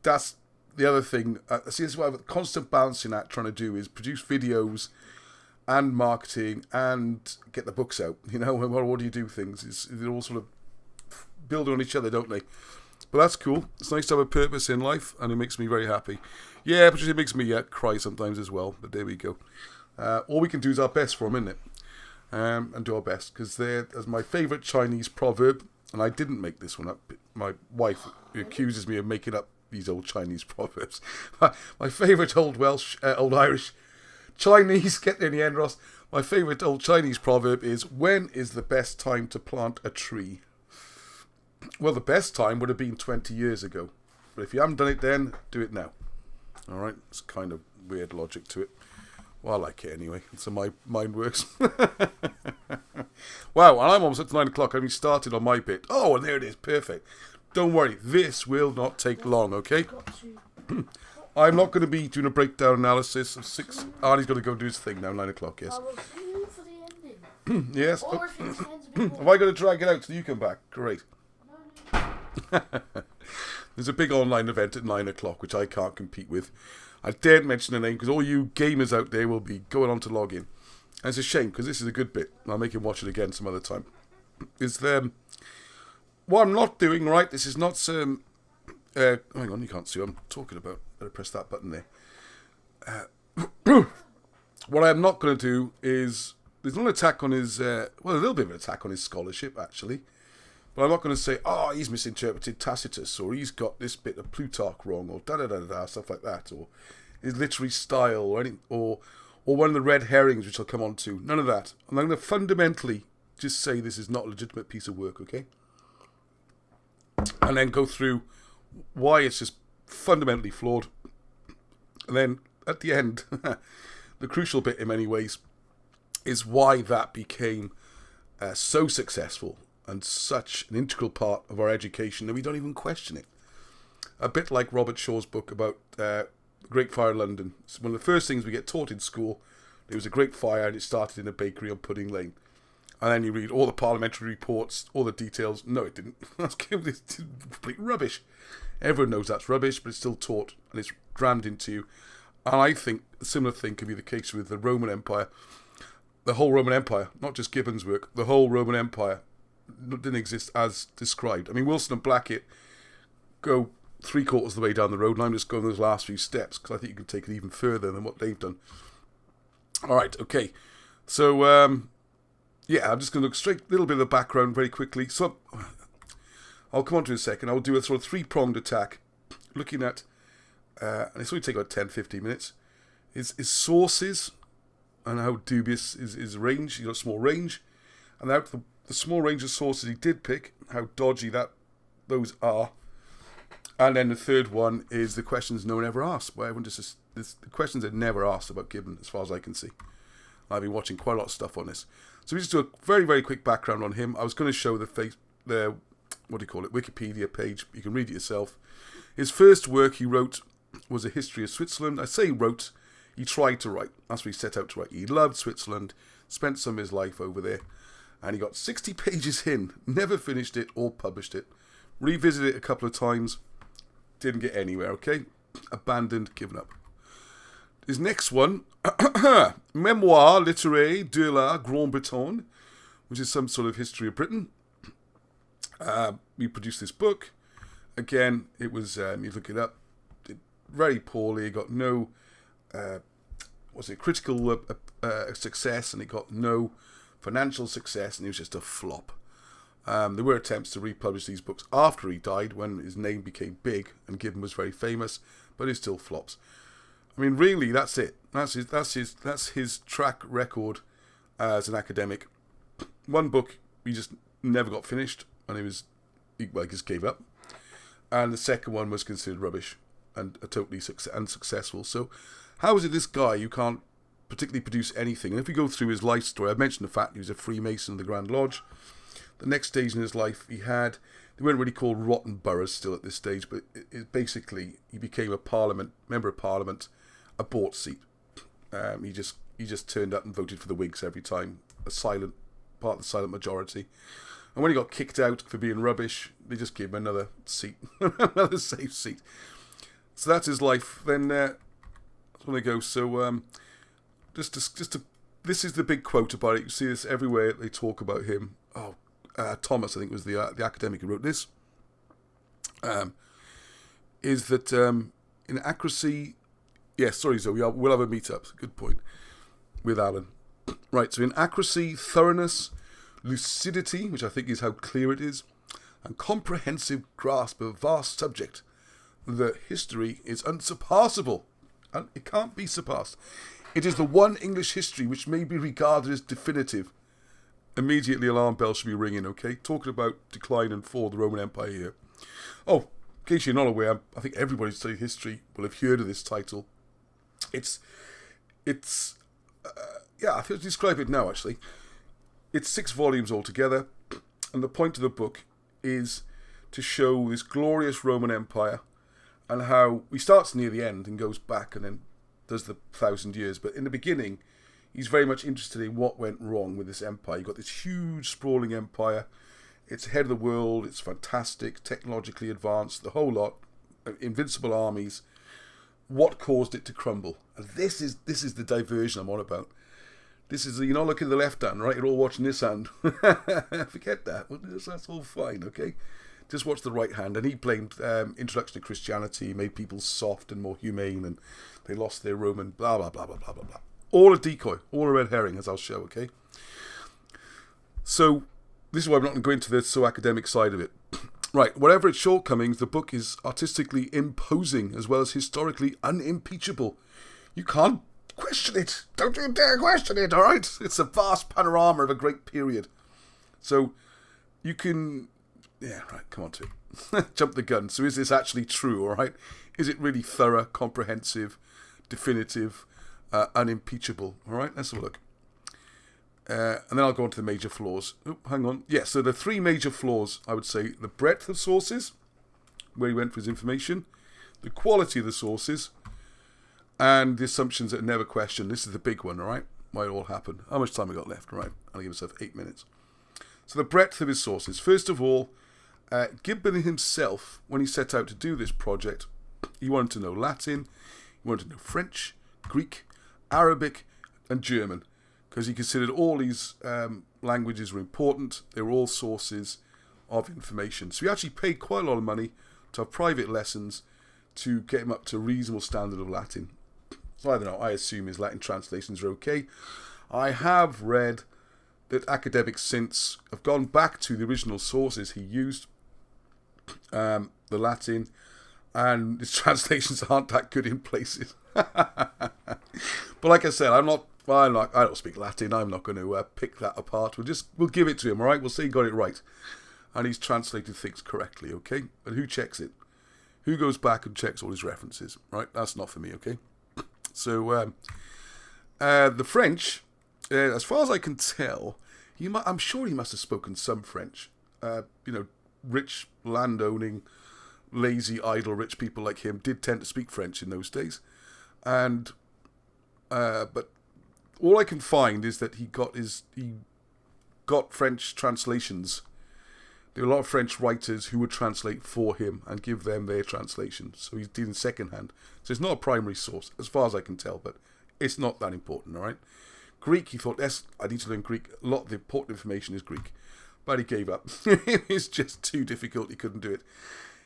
S1: That's the other thing. See, this is what I'm constant balancing act trying to do is produce videos and marketing and get the books out. You know, what do you do things? They all sort of build on each other, don't they? But that's cool. It's nice to have a purpose in life, and it makes me very happy. Yeah, but it makes me cry sometimes as well. But there we go. All we can do is our best for them, isn't it? And do our best, because there's my favourite Chinese proverb, and I didn't make this one up. My wife accuses me of making up these old Chinese proverbs. My favourite old Irish, Chinese, get there in the end, Ross. My favourite old Chinese proverb is, when is the best time to plant a tree? Well, the best time would have been 20 years ago. But if you haven't done it then, do it now. All right? It's kind of weird logic to it. Well, I like it anyway. That's how my mind works. Wow, and I'm almost at 9 o'clock. I haven't started on my bit. Oh, and there it is. Perfect. Don't worry. This will not take long, okay? I'm not going to be doing a breakdown analysis of 6. Arnie's got to go do his thing now, 9 o'clock, yes.
S2: I will see you for the ending.
S1: Yes.
S2: Or if it ends a bit more.
S1: Have I got to drag it out so you come back? Great. There's a big online event at 9 o'clock, which I can't compete with. I daren't mention the name because all you gamers out there will be going on to log in. And it's a shame because this is a good bit. I'll make him watch it again some other time. What I'm not doing, right, this is not some... hang on, you can't see what I'm talking about. Better press that button there. What I'm not going to do is... There's not an attack on his... well, a little bit of an attack on his scholarship, actually. But I'm not going to say, oh, he's misinterpreted Tacitus, or he's got this bit of Plutarch wrong, or da-da-da-da, stuff like that, or his literary style, or any, or one of the red herrings, which I'll come on to. None of that. I'm going to fundamentally just say this is not a legitimate piece of work, okay? And then go through why it's just fundamentally flawed. And then, at the end, the crucial bit in many ways is why that became so successful and such an integral part of our education that we don't even question it. A bit like Robert Shaw's book about Great Fire in London. It's one of the first things we get taught in school. There was a great fire and it started in a bakery on Pudding Lane. And then you read all the parliamentary reports, all the details. No, it didn't. That's complete rubbish. Everyone knows that's rubbish, but it's still taught and it's rammed into you. And I think a similar thing could be the case with the Roman Empire. The whole Roman Empire, not just Gibbon's work, the whole Roman Empire didn't exist as described. I mean, Wilson and Blackett go 3/4 of the way down the road, and I'm just going those last few steps because I think you can take it even further than what they've done. All right, okay. So, yeah, I'm just going to look straight, a little bit of the background very quickly. So, I'll come on to it in a second. I'll do a sort of 3-pronged attack, looking at, and it's only take about 10-15 minutes, is sources and how dubious is range. You've got a small range, and out the small range of sources he did pick, how dodgy those are. And then the third one is the questions no one ever asked. Where everyone just the questions they've never asked about Gibbon, as far as I can see. I've been watching quite a lot of stuff on this. So we just do a very, very quick background on him. I was going to show the Wikipedia page. You can read it yourself. His first work he wrote was a history of Switzerland. I say wrote, he tried to write. That's what he set out to write. He loved Switzerland, spent some of his life over there. And he got 60 pages in, never finished it or published it. Revisited it a couple of times, didn't get anywhere, okay? Abandoned, given up. His next one, Memoir littéraire de la Grande-Bretagne, which is some sort of history of Britain. We produced this book. Again, it was, you look it up, did very poorly. It got no, critical success, and it got no financial success, and it was just a flop. There were attempts to republish these books after he died, when his name became big and Gibbon was very famous, but it still flops. I mean, really, that's it. That's his track record as an academic. One book he just never got finished, and he just gave up. And the second one was considered rubbish and totally unsuccessful. So, how is it this guy who can't particularly produce anything? And if we go through his life story, I mentioned the fact he was a Freemason of the Grand Lodge. The next stage in his life, they weren't really called rotten boroughs still at this stage, but basically he became a member of Parliament, a bought seat. He just turned up and voted for the Whigs every time, part of the silent majority. And when he got kicked out for being rubbish, they just gave him another seat, another safe seat. So that's his life. Then that's when they go. So this is the big quote about it. You see this everywhere. They talk about him. Thomas, I think, was the academic who wrote this. Is that inaccuracy Yes, sorry, Zoe. We'll have a meet-up. Good point. With Alan. Right, so in accuracy, thoroughness, lucidity, which I think is how clear it is, and comprehensive grasp of a vast subject, the history is unsurpassable. And it can't be surpassed. It is the one English history which may be regarded as definitive. Immediately alarm bells should be ringing, okay? Talking about decline and fall of the Roman Empire here. Oh, in case you're not aware, I think everybody who's studied history will have heard of this title. It's I feel to describe it now, actually. It's 6 volumes altogether, and the point of the book is to show this glorious Roman Empire and how he starts near the end and goes back and then does the 1,000 years. But in the beginning, he's very much interested in what went wrong with this empire. You've got this huge, sprawling empire. It's ahead of the world. It's fantastic, technologically advanced, the whole lot, invincible armies. What caused it to crumble? And this is the diversion I'm on about. This is, you're not looking at the left hand, right? You're all watching this hand. Forget that. That's all fine, okay? Just watch the right hand. And he blamed introduction to Christianity, made people soft and more humane, and they lost their Roman blah, blah, blah, blah, blah, blah, blah. All a decoy, all a red herring, as I'll show, okay? So, this is why I'm not going to go into the so academic side of it. Right, whatever its shortcomings, the book is artistically imposing as well as historically unimpeachable. You can't question it. Don't you dare question it, all right? It's a vast panorama of a great period. So, you can... Yeah, right, come on to it. Jump the gun. So is this actually true, all right? Is it really thorough, comprehensive, definitive, unimpeachable? All right, let's have a look. And then I'll go on to the major flaws. Oh, hang on. Yeah, so the 3 major flaws, I would say, the breadth of sources, where he went for his information, the quality of the sources, and the assumptions that are never questioned. This is the big one, all right? Why it all happened. How much time I got left? All right, I'll give myself 8 minutes. So the breadth of his sources. First of all, Gibbon himself, when he set out to do this project, he wanted to know Latin, he wanted to know French, Greek, Arabic, and German, because he considered all these languages were important. They were all sources of information. So he actually paid quite a lot of money to have private lessons to get him up to a reasonable standard of Latin. So I don't know, I assume his Latin translations are okay. I have read that academics since have gone back to the original sources he used, the Latin, and his translations aren't that good in places. But like I said, I don't speak Latin. I'm not going to pick that apart. We'll give it to him, all right? We'll say he got it right, and he's translated things correctly, okay? But who checks it? Who goes back and checks all his references, right? That's not for me, okay? So the French, as far as I can tell, I'm sure he must have spoken some French. Rich, landowning, lazy, idle, rich people like him did tend to speak French in those days. And but all I can find is that he got French translations. There were a lot of French writers who would translate for him and give them their translations. So he's dealing secondhand. So it's not a primary source, as far as I can tell, but it's not that important, all right? Greek, he thought, yes, I need to learn Greek. A lot of the important information is Greek. But he gave up. It's just too difficult. He couldn't do it.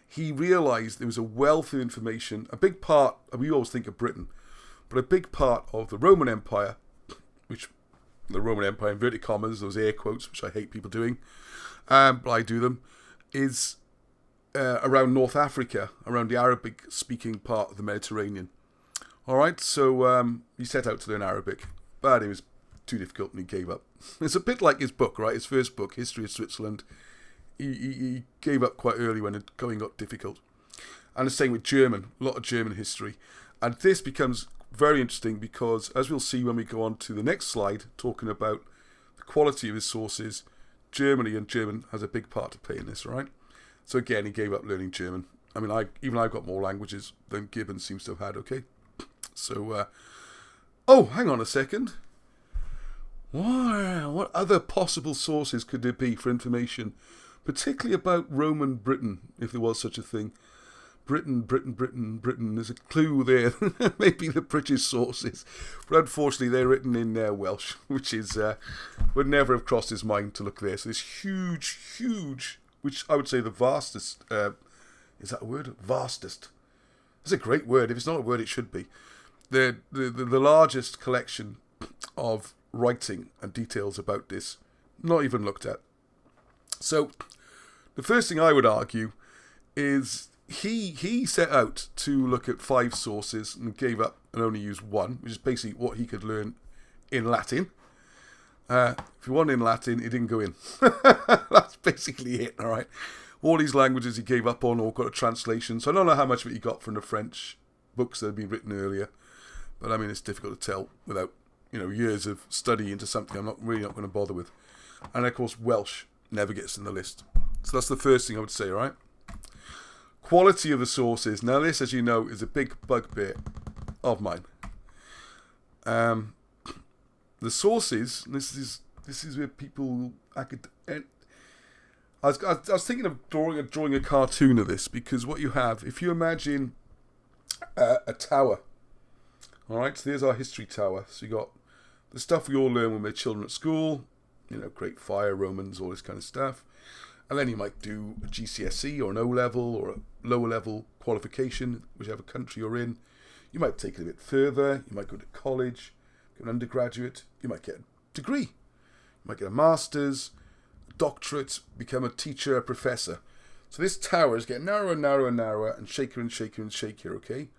S1: He realised there was a wealth of information. A big part, we always think of Britain, but a big part of the Roman Empire, which the Roman Empire, inverted commas, those air quotes, which I hate people doing, but I do them, is around North Africa, around the Arabic-speaking part of the Mediterranean. All right, so he set out to learn Arabic, but it was too difficult and he gave up. It's a bit like his book, right? His first book, History of Switzerland. He gave up quite early when it going got difficult. And the same with German, a lot of German history. And this becomes very interesting because, as we'll see when we go on to the next slide, talking about the quality of his sources, Germany and German has a big part to play in this, right? So again, he gave up learning German. I mean, I've got more languages than Gibbon seems to have had, okay? So, oh, hang on a second. What other possible sources could there be for information, particularly about Roman Britain, if there was such a thing? Britain. There's a clue there. Maybe the British sources. But unfortunately, they're written in Welsh, which is would never have crossed his mind to look there. So this huge, which I would say the vastest, is that a word? Vastest. It's a great word. If it's not a word, it should be. the largest collection of writing and details about this, not even looked at. So the first thing I would argue is he set out to look at 5 sources and gave up and only used one, which is basically what he could learn in Latin. If you want in Latin, it didn't go in. That's basically it, all right? All these languages he gave up on or got a translation. So I don't know how much of it he got from the French books that had been written earlier. But I mean, it's difficult to tell without, years of study into something I'm not going to bother with. And of course, Welsh never gets in the list. So that's the first thing I would say, all right? Quality of the sources. Now this, as you know, is a big bugbear of mine. The sources, this is where people... I was thinking of drawing a cartoon of this, because what you have, if you imagine a tower, all right, so there's our history tower. So you got the stuff we all learn when we're children at school, Great Fire, Romans, all this kind of stuff. And then you might do a GCSE or an O-level or a lower level qualification, whichever country you're in. You might take it a bit further. You might go to college, get an undergraduate. You might get a degree. You might get a master's, a doctorate, become a teacher, a professor. So this tower is getting narrower and narrower and narrower and shakier and shakier and shakier, okay?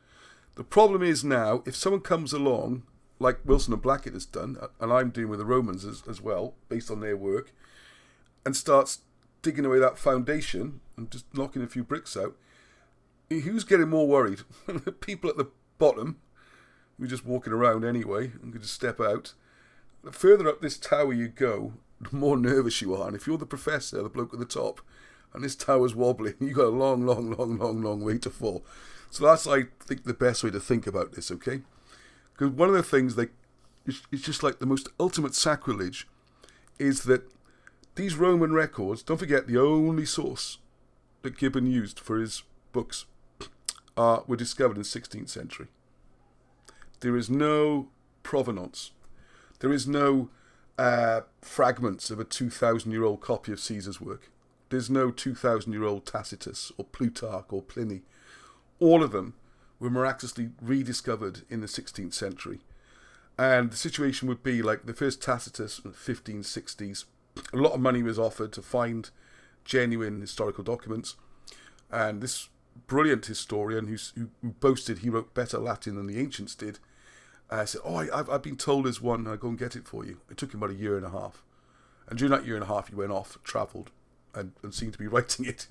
S1: The problem is now, if someone comes along, like Wilson and Blackett has done, and I'm doing with the Romans as well, based on their work, and starts digging away that foundation and just knocking a few bricks out, who's getting more worried? The people at the bottom, who are just walking around anyway, and could just step out. The further up this tower you go, the more nervous you are. And if you're the professor, the bloke at the top, and this tower's wobbling, you've got a long, long, long, long, long way to fall. So that's, I think, the best way to think about this, okay? Because one of the things it's just like the most ultimate sacrilege is that these Roman records, don't forget, the only source that Gibbon used for his books were discovered in the 16th century. There is no provenance. There is no fragments of a 2,000-year-old copy of Caesar's work. There's no 2,000-year-old Tacitus or Plutarch or Pliny. All of them were miraculously rediscovered in the 16th century. And the situation would be like the first Tacitus in the 1560s. A lot of money was offered to find genuine historical documents. And this brilliant historian who boasted he wrote better Latin than the ancients did, said, I've been told there's one, I'll go and get it for you. It took him about a year and a half. And during that year and a half, he went off, travelled, and seemed to be writing it,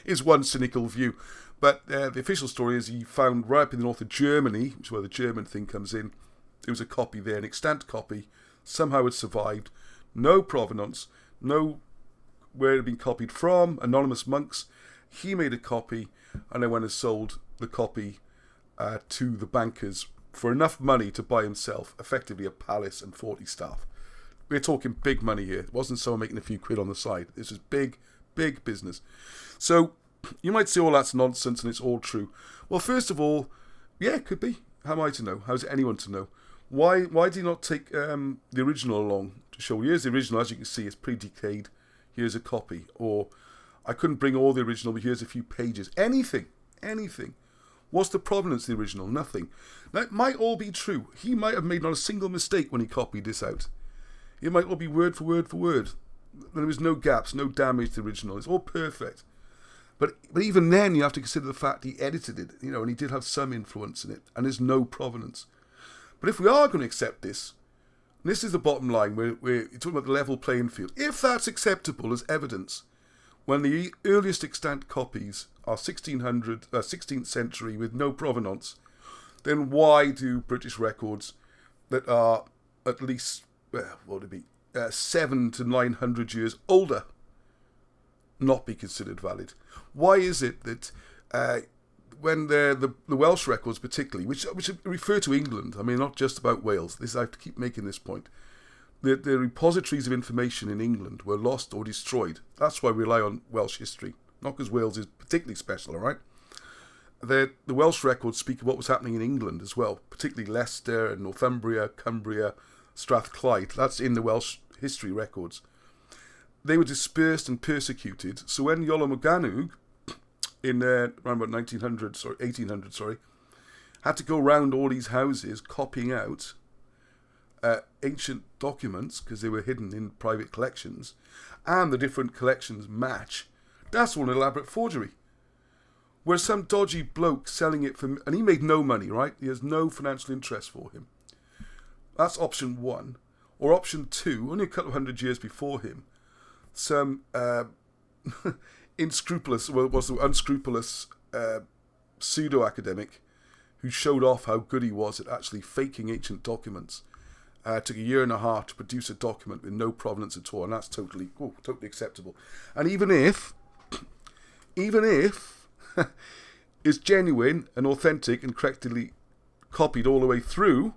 S1: is one cynical view. But the official story is he found right up in the north of Germany, which is where the German thing comes in, there was a copy there, an extant copy, somehow it survived, no provenance, no where it had been copied from, anonymous monks. He made a copy and then went and sold the copy to the bankers for enough money to buy himself effectively a palace and 40 staff. We're talking big money here. It wasn't someone making a few quid on the side. This was big, big business. So you might say all that's nonsense and it's all true. Well, first of all, yeah, it could be. How am I to know? How's anyone to know? Why do you not take the original along to show, here's the original, as you can see, it's pretty decayed, here's a copy. Or, I couldn't bring all the original, but here's a few pages. Anything. What's the provenance of the original? Nothing. Now, it might all be true. He might have made not a single mistake when he copied this out. It might all be word for word for word. There was no gaps, no damage to the original. It's all perfect. But even then, you have to consider the fact he edited it, and he did have some influence in it, and there's no provenance. But if we are going to accept this, and this is the bottom line, we're talking about the level playing field. If that's acceptable as evidence, when the earliest extant copies are 16th century with no provenance, then why do British records that are at least, 700 to 900 years older not be considered valid? Why is it that when the Welsh records particularly, which refer to England, I mean not just about Wales, I have to keep making this point, the repositories of information in England were lost or destroyed. That's why we rely on Welsh history, not because Wales is particularly special, all right? The Welsh records speak of what was happening in England as well, particularly Leicester and Northumbria, Cumbria, Strathclyde. That's in the Welsh history records. They were dispersed and persecuted. So when Iolo Morgannwg, in around about 1800, had to go around all these houses copying out ancient documents because they were hidden in private collections, and the different collections match. That's all an elaborate forgery. Whereas some dodgy bloke selling it for, and he made no money, right? He has no financial interest for him. That's option one. Or option two, only a couple of 100 years before him, some unscrupulous pseudo-academic who showed off how good he was at actually faking ancient documents. Took a year and a half to produce a document with no provenance at all, and that's totally acceptable. And even if it's genuine and authentic and correctly copied all the way through,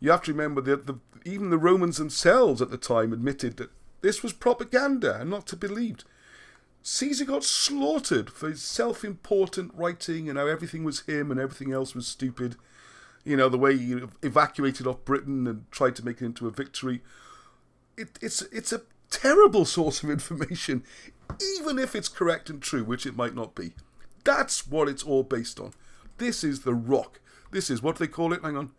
S1: you have to remember that even the Romans themselves at the time admitted that this was propaganda and not to be believed. Caesar got slaughtered for his self-important writing and how everything was him and everything else was stupid. You know, the way he evacuated off Britain and tried to make it into a victory. It's a terrible source of information, even if it's correct and true, which it might not be. That's what it's all based on. This is the rock. This is, what do they call it? Hang on.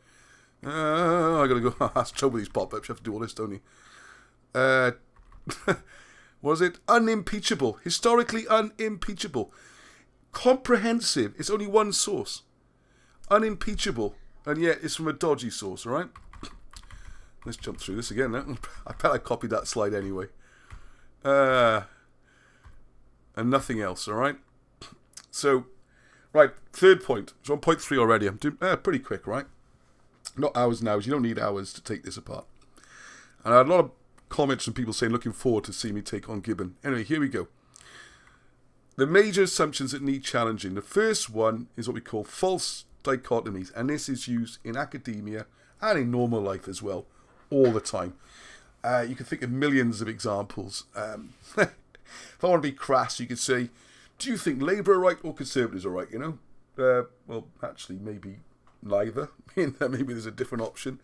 S1: I gotta go. That's trouble with these pop-ups. You have to do all this, don't you? Was it? Unimpeachable. Historically unimpeachable. Comprehensive. It's only one source. Unimpeachable. And yet it's from a dodgy source, all right? Let's jump through this again. I bet I copied that slide anyway. And nothing else, all right? So, right, third point. So on point 3 already. I'm doing pretty quick, right? Not hours and hours. You don't need hours to take this apart. And I had a lot of comments from people saying, looking forward to see me take on Gibbon. Anyway, here we go. The major assumptions that need challenging. The first one is what we call false dichotomies. And this is used in academia and in normal life as well, all the time. You can think of millions of examples. If I want to be crass, you could say, do you think Labour are right or Conservatives are right, you know? Well, actually, maybe neither. Maybe there's a different option.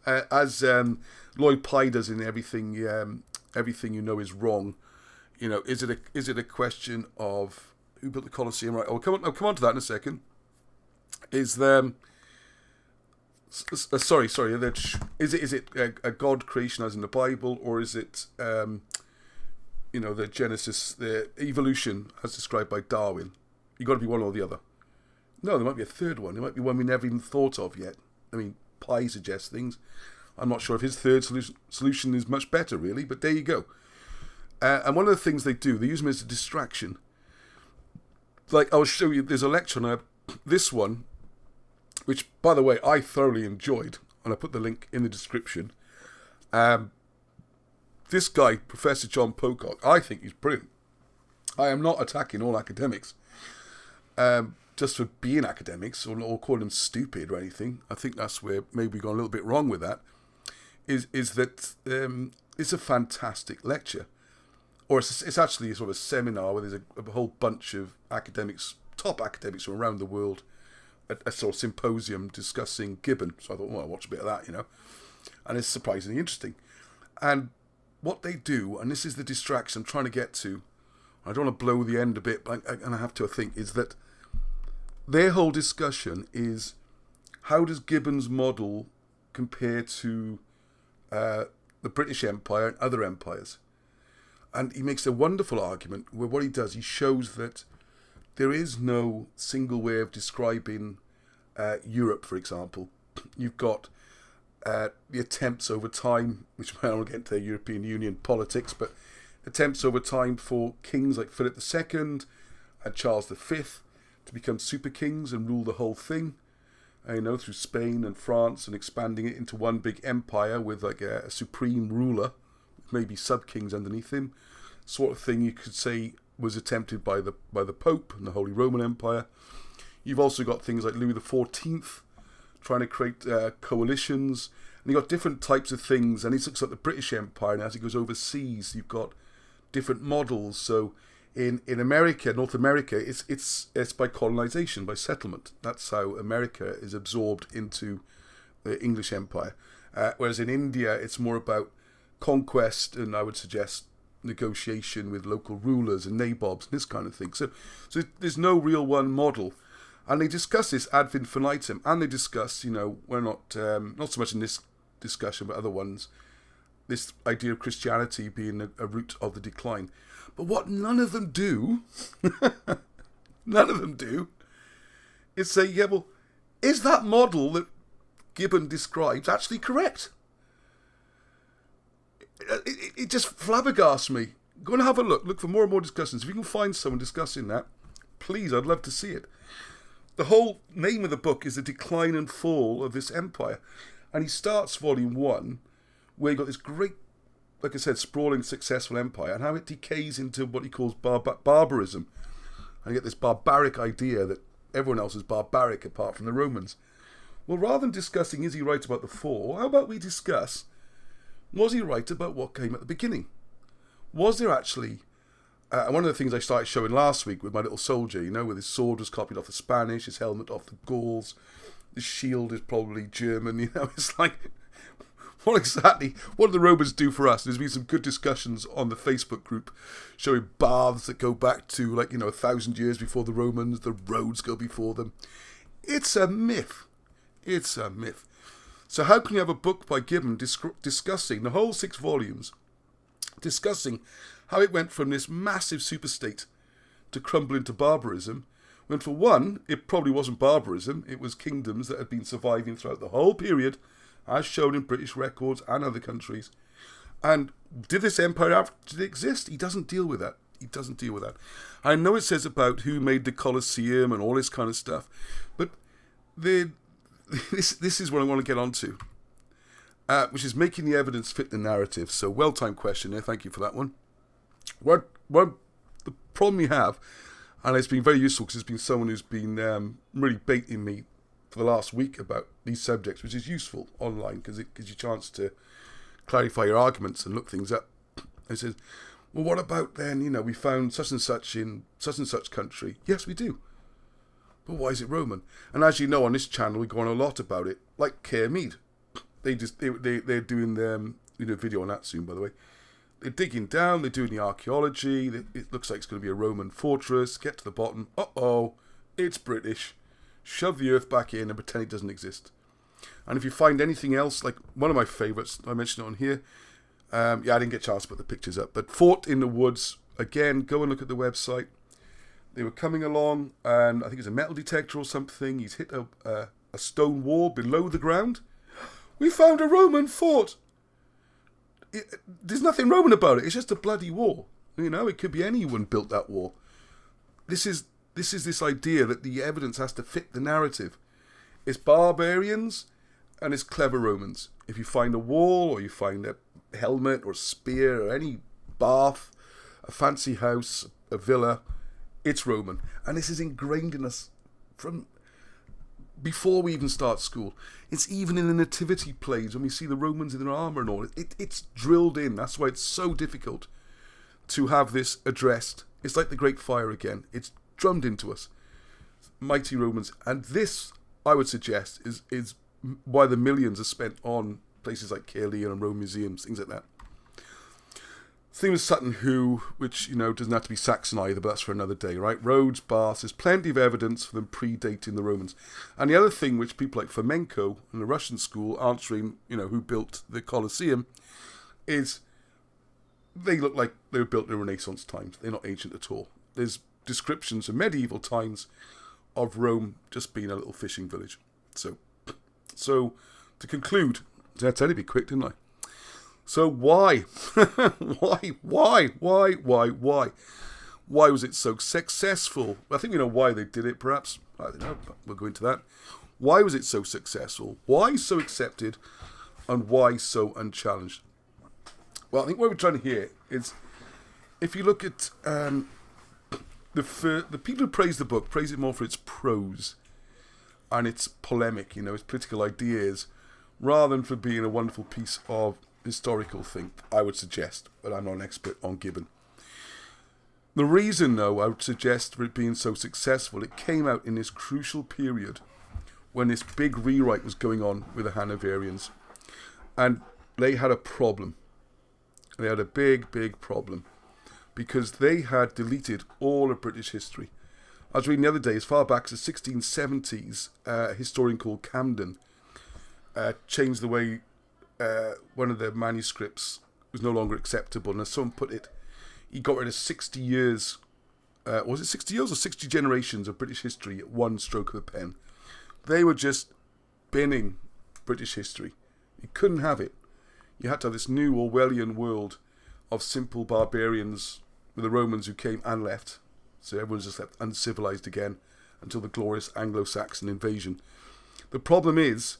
S1: As Lloyd Pye does in everything you know is wrong. You know, is it a question of who built the Colosseum? Right. I'll come on to that in a second. Is there? Sorry. Is it a God creation as in the Bible, or is it the Genesis, the evolution as described by Darwin? You got to be one or the other. No, there might be a third one. There might be one we never even thought of yet. I mean, Pye suggests things. I'm not sure if his third solution is much better, really, but there you go. And one of the things they do, they use them as a distraction. Like, I'll show you, there's a lecture on this one, which, by the way, I thoroughly enjoyed, and I put the link in the description. This guy, Professor John Pocock, I think he's brilliant. I am not attacking all academics. Just for being academics or calling them stupid or anything. I think that's where maybe we got a little bit wrong with that. Is that it's a fantastic lecture, or it's actually sort of a seminar where there's a whole bunch of academics, top academics from around the world, a sort of symposium discussing Gibbon. So I thought, well, I'll watch a bit of that, you know, and it's surprisingly interesting. And what they do, and this is the distraction I'm trying to get to. I don't want to blow the end a bit, but I have to. I think is that. Their whole discussion is how does Gibbon's model compare to the British Empire and other empires? And he makes a wonderful argument where what he does, he shows that there is no single way of describing Europe, for example. You've got the attempts over time, which I don't want to get into European Union politics, but attempts over time for kings like Philip II and Charles V to become super kings and rule the whole thing, through Spain and France and expanding it into one big empire with like a supreme ruler, maybe sub-kings underneath him, sort of thing you could say was attempted by the Pope and the Holy Roman Empire. You've also got things like Louis XIV trying to create coalitions, and you've got different types of things, and he looks at the British Empire, and as he goes overseas, you've got different models. So in America, North America, it's by colonization, by settlement. That's how America is absorbed into the English Empire. Whereas in India, it's more about conquest, and I would suggest negotiation with local rulers and nabobs and this kind of thing. So there's no real one model. And they discuss this ad infinitum, and they discuss, we're not so much in this discussion, but other ones, this idea of Christianity being a root of the decline. But what none of them do, is say, yeah, well, is that model that Gibbon describes actually correct? It just flabbergasts me. Go and have a look for more and more discussions. If you can find someone discussing that, please, I'd love to see it. The whole name of the book is The Decline and Fall of This Empire. And he starts volume 1, where you've got this great, like I said, sprawling, successful empire, and how it decays into what he calls barbarism. And you get this barbaric idea that everyone else is barbaric apart from the Romans. Well, rather than discussing is he right about the fall, how about we discuss, was he right about what came at the beginning? Was there actually... one of the things I started showing last week with my little soldier, where his sword was copied off the Spanish, his helmet off the Gauls, his shield is probably German, it's like, what do the Romans do for us? There's been some good discussions on the Facebook group showing baths that go back to 1,000 years before the Romans, the roads go before them. It's a myth. It's a myth. So how can you have a book by Gibbon discussing the whole 6 volumes, discussing how it went from this massive superstate to crumble into barbarism, when for one, it probably wasn't barbarism, it was kingdoms that had been surviving throughout the whole period, as shown in British records and other countries. And did this empire did it exist? He doesn't deal with that. I know it says about who made the Colosseum and all this kind of stuff, but this is what I want to get onto, which is making the evidence fit the narrative. So well-timed question there, thank you for that one. What the problem you have, and it's been very useful because it's been someone who's been really baiting me for the last week about these subjects, which is useful online because it gives you a chance to clarify your arguments and look things up. I said, well, what about then, we found such and such in such and such country. Yes, we do. But why is it Roman? And as you know, on this channel, we go on a lot about it, like Care Mead. They're doing their video on that soon, by the way. They're digging down, they're doing the archaeology, it looks like it's going to be a Roman fortress, get to the bottom, it's British, shove the earth back in and pretend it doesn't exist. And if you find anything else, like one of my favourites, I mentioned it on here, I didn't get a chance to put the pictures up, but Fort in the Woods, again, go and look at the website. They were coming along, and I think it's a metal detector or something, he's hit a stone wall below the ground. We found a Roman fort! There's nothing Roman about it. It's just a bloody wall. It could be anyone built that wall. This is this idea that the evidence has to fit the narrative. It's barbarians and it's clever Romans. If you find a wall or you find a helmet or spear or any bath, a fancy house, a villa, it's Roman. And this is ingrained in us from before we even start school. It's even in the nativity plays when we see the Romans in their armour and all. It's drilled in. That's why it's so difficult to have this addressed. It's like the Great Fire again. It's drummed into us. Mighty Romans. And this, I would suggest, is why the millions are spent on places like Caerleon and Rome museums, things like that. Thing with Sutton Hoo, which, doesn't have to be Saxon either, but that's for another day, right? Rhodes, baths, there's plenty of evidence for them predating the Romans. And the other thing which people like Fomenko in the Russian school answering, who built the Colosseum, is they look like they were built in the Renaissance times. They're not ancient at all. There's descriptions of medieval times of Rome just being a little fishing village. So to conclude, I said it'd be quick, didn't I? So why? Why was it so successful? I think we know why they did it, perhaps. I don't know, but we'll go into that. Why was it so successful? Why so accepted? And why so unchallenged? Well, I think what we're trying to hear is, if you look at the people who praise the book, praise it more for its prose and its polemic, its political ideas, rather than for being a wonderful piece of historical thing, I would suggest, but I'm not an expert on Gibbon. The reason, though, I would suggest for it being so successful, it came out in this crucial period when this big rewrite was going on with the Hanoverians. And they had a problem. They had a big, big problem. Because they had deleted all of British history. I was reading the other day, as far back as the 1670s, a historian called Camden changed the way one of the manuscripts was no longer acceptable. And as someone put it, he got rid of 60 years, was it 60 years or 60 generations of British history at one stroke of a pen. They were just binning British history. You couldn't have it. You had to have this new Orwellian world of simple barbarians with the Romans who came and left. So everyone's just left uncivilized again until the glorious Anglo-Saxon invasion. The problem is,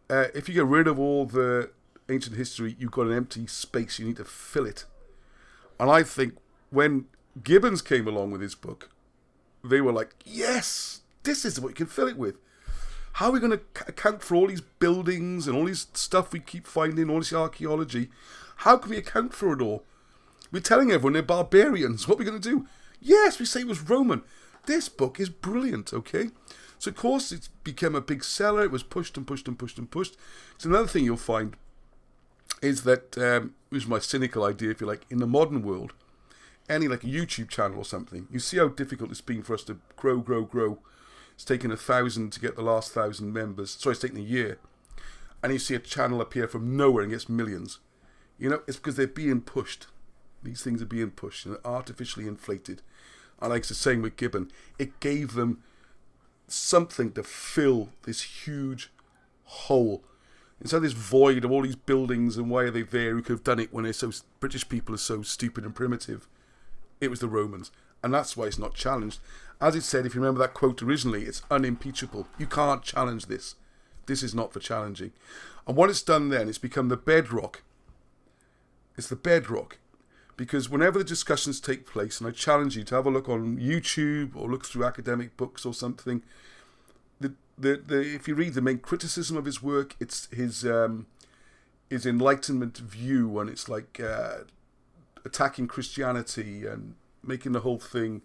S1: if you get rid of all the ancient history, you've got an empty space. You need to fill it. And I think when Gibbons came along with his book, they were like, yes, this is what you can fill it with. How are we going to account for all these buildings and all this stuff we keep finding, all this archaeology? How can we account for it all? We're telling everyone they're barbarians. What are we going to do? Yes, we say it was Roman. This book is brilliant, okay? So, of course, it's become a big seller. It was pushed and pushed and pushed and pushed. So another thing you'll find is that, which is my cynical idea, if you like, in the modern world, any like a YouTube channel or something, you see how difficult it's been for us to grow. It's taken 1,000 to get the last 1,000 members. Sorry, it's taken a year. And you see a channel appear from nowhere and gets millions. You know, it's because they're being pushed. These things are being pushed and artificially inflated. And like the same with Gibbon, it gave them something to fill this huge hole. Instead of this void of all these buildings and why are they there, who could have done it when they're so, British people are so stupid and primitive. It was the Romans. And that's why it's not challenged. As it said, if you remember that quote originally, it's unimpeachable. You can't challenge this. This is not for challenging. And what it's done then, it's become the bedrock. It's the bedrock. Because whenever the discussions take place, and I challenge you to have a look on YouTube or look through academic books or something, if you read the main criticism of his work, it's his Enlightenment view, and it's like attacking Christianity and making the whole thing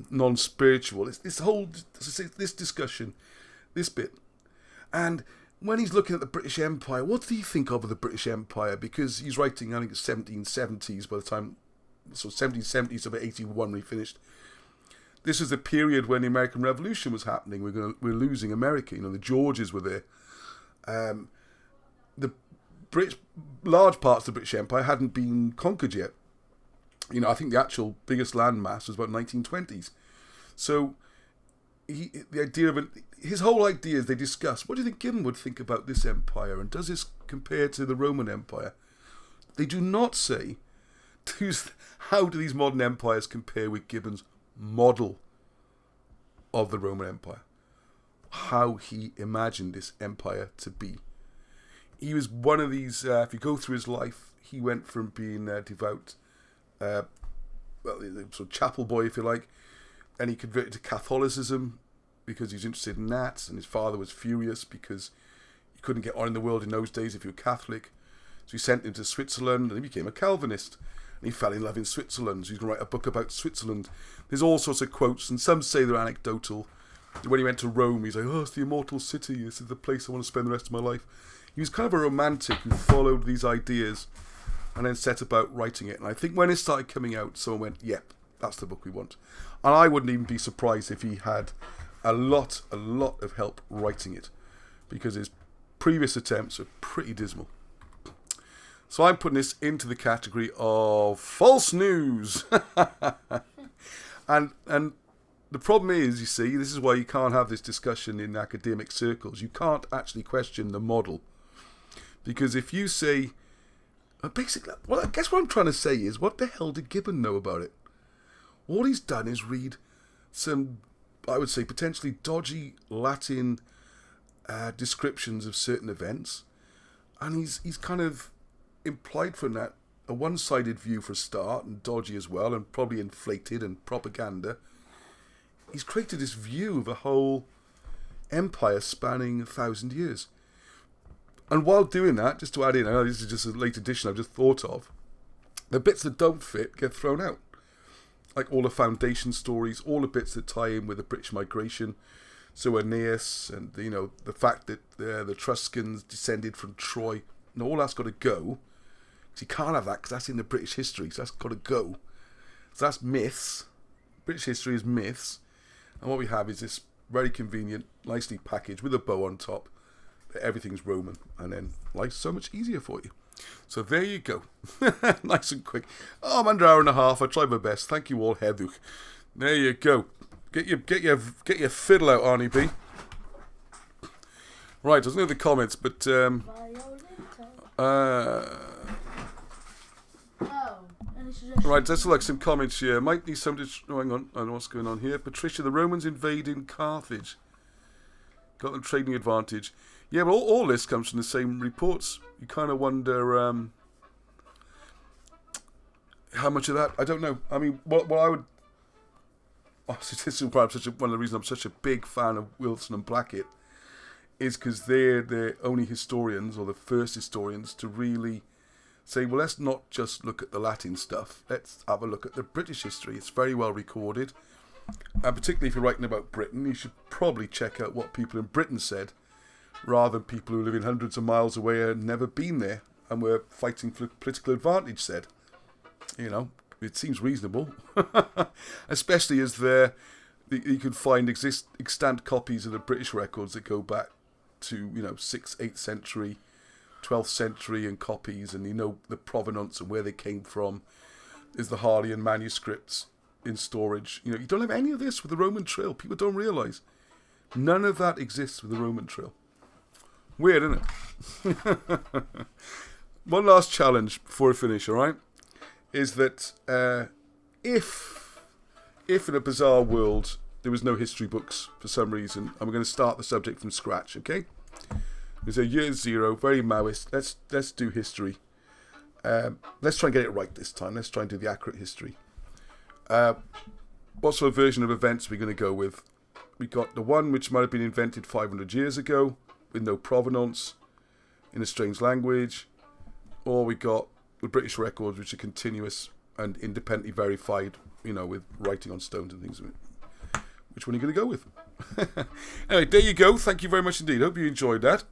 S1: non-spiritual. It's this discussion, this bit. And when he's looking at the British Empire, what do you think of the British Empire? Because he's writing, I think it's 1770s by the time, so 1770s, about 81 when he finished. This is a period when the American Revolution was happening. We're losing America. You know, the Georges were there. Large parts of the British Empire hadn't been conquered yet. You know, I think the actual biggest landmass was about 1920s. So the idea of his whole idea is they discuss, what do you think Gibbon would think about this empire, and does this compare to the Roman Empire? They do not say, how do these modern empires compare with Gibbon's model of the Roman Empire? How he imagined this empire to be. He was one of these, if you go through his life, he went from being devout, sort of chapel boy, if you like, and he converted to Catholicism because he was interested in that, and his father was furious because you couldn't get on in the world in those days if you were Catholic. So he sent him to Switzerland, and he became a Calvinist. And he fell in love in Switzerland, so he's going to write a book about Switzerland. There's all sorts of quotes, and some say they're anecdotal. When he went to Rome, he's like, oh, it's the immortal city, this is the place I want to spend the rest of my life. He was kind of a romantic who followed these ideas and then set about writing it. And I think when it started coming out, someone went, yep, that's the book we want. And I wouldn't even be surprised if he had a lot of help writing it, because his previous attempts are pretty dismal. So I'm putting this into the category of false news. and the problem is, you see, this is why you can't have this discussion in academic circles. You can't actually question the model. Because if you say, basically, well, I guess what I'm trying to say is, what the hell did Gibbon know about it? All he's done is read some, I would say, potentially dodgy Latin descriptions of certain events, and he's kind of implied from that a one-sided view for a start, and dodgy as well, and probably inflated and propaganda. He's created this view of a whole empire spanning 1,000 years. And while doing that, just to add in, I know this is just a late addition I've just thought of, the bits that don't fit get thrown out. Like all the foundation stories, all the bits that tie in with the British migration, so Aeneas, and you know the fact that the Etruscans descended from Troy, and all that's got to go. Because you can't have that, because that's in the British history, so that's got to go. So that's myths. British history is myths. And what we have is this very convenient, nicely packaged with a bow on top. Everything's Roman, and then life's so much easier for you. So there you go. Nice and quick. Oh, I'm under an hour and a half. I tried my best. Thank you all, Heather. There you go. Get your fiddle out, Arnie B. Right, I was looking at the comments, but right, let's look some comments here. Might need some. Oh, hang on. I don't know what's going on here. Patricia, the Romans invading Carthage. Got the trading advantage. Yeah, but all this comes from the same reports. You kind of wonder how much of that. I don't know. I mean, what I would. Oh, this is perhaps one of the reasons I'm such a big fan of Wilson and Blackett is because they're the only historians, or the first historians, to really say, well, let's not just look at the Latin stuff. Let's have a look at the British history. It's very well recorded. And particularly if you're writing about Britain, you should probably check out what people in Britain said, rather than people who live in hundreds of miles away and never been there and were fighting for political advantage said. You know, it seems reasonable. Especially as you can find extant copies of the British records that go back to, 6th, 8th century, 12th century, and copies, and the provenance and where they came from. There's the Harleian manuscripts in storage. You don't have any of this with the Roman Trail. People don't realise. None of that exists with the Roman Trail. Weird, isn't it? One last challenge before I finish, alright? Is that if in a bizarre world there was no history books for some reason, and we're going to start the subject from scratch, okay? There's a year zero, very Maoist. Let's do history. Let's try and get it right this time. Let's try and do the accurate history. What sort of version of events are we going to go with? We got the one which might have been invented 500 years ago, with no provenance, in a strange language, or we got the British records which are continuous and independently verified, with writing on stones and things. Which one are you going to go with? Anyway, there you go. Thank you very much indeed. Hope you enjoyed that.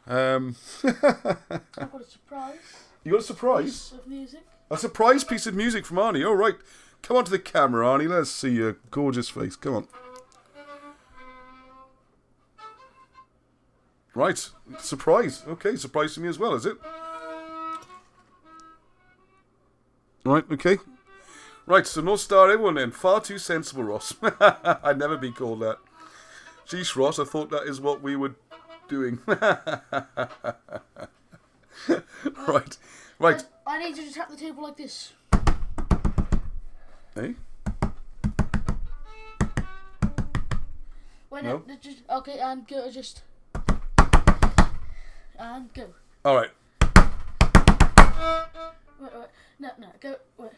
S2: I've got a surprise.
S1: You got a surprise?
S2: Piece of music.
S1: A surprise piece of music from Arnie. All right. Come on to the camera, Arnie. Let's see your gorgeous face. Come on. Right. Surprise. Okay, surprise to me as well, is it? Right, okay. Right, so North Star everyone then. Far too sensible, Ross. I'd never be called that. Jeez, Ross, I thought that is what we were doing. Right.
S2: I need you to tap the table like this.
S1: Hey?
S2: Wait,
S1: No?
S2: just okay, and go, just and go.
S1: All right.
S2: Wait, no, go. Wait.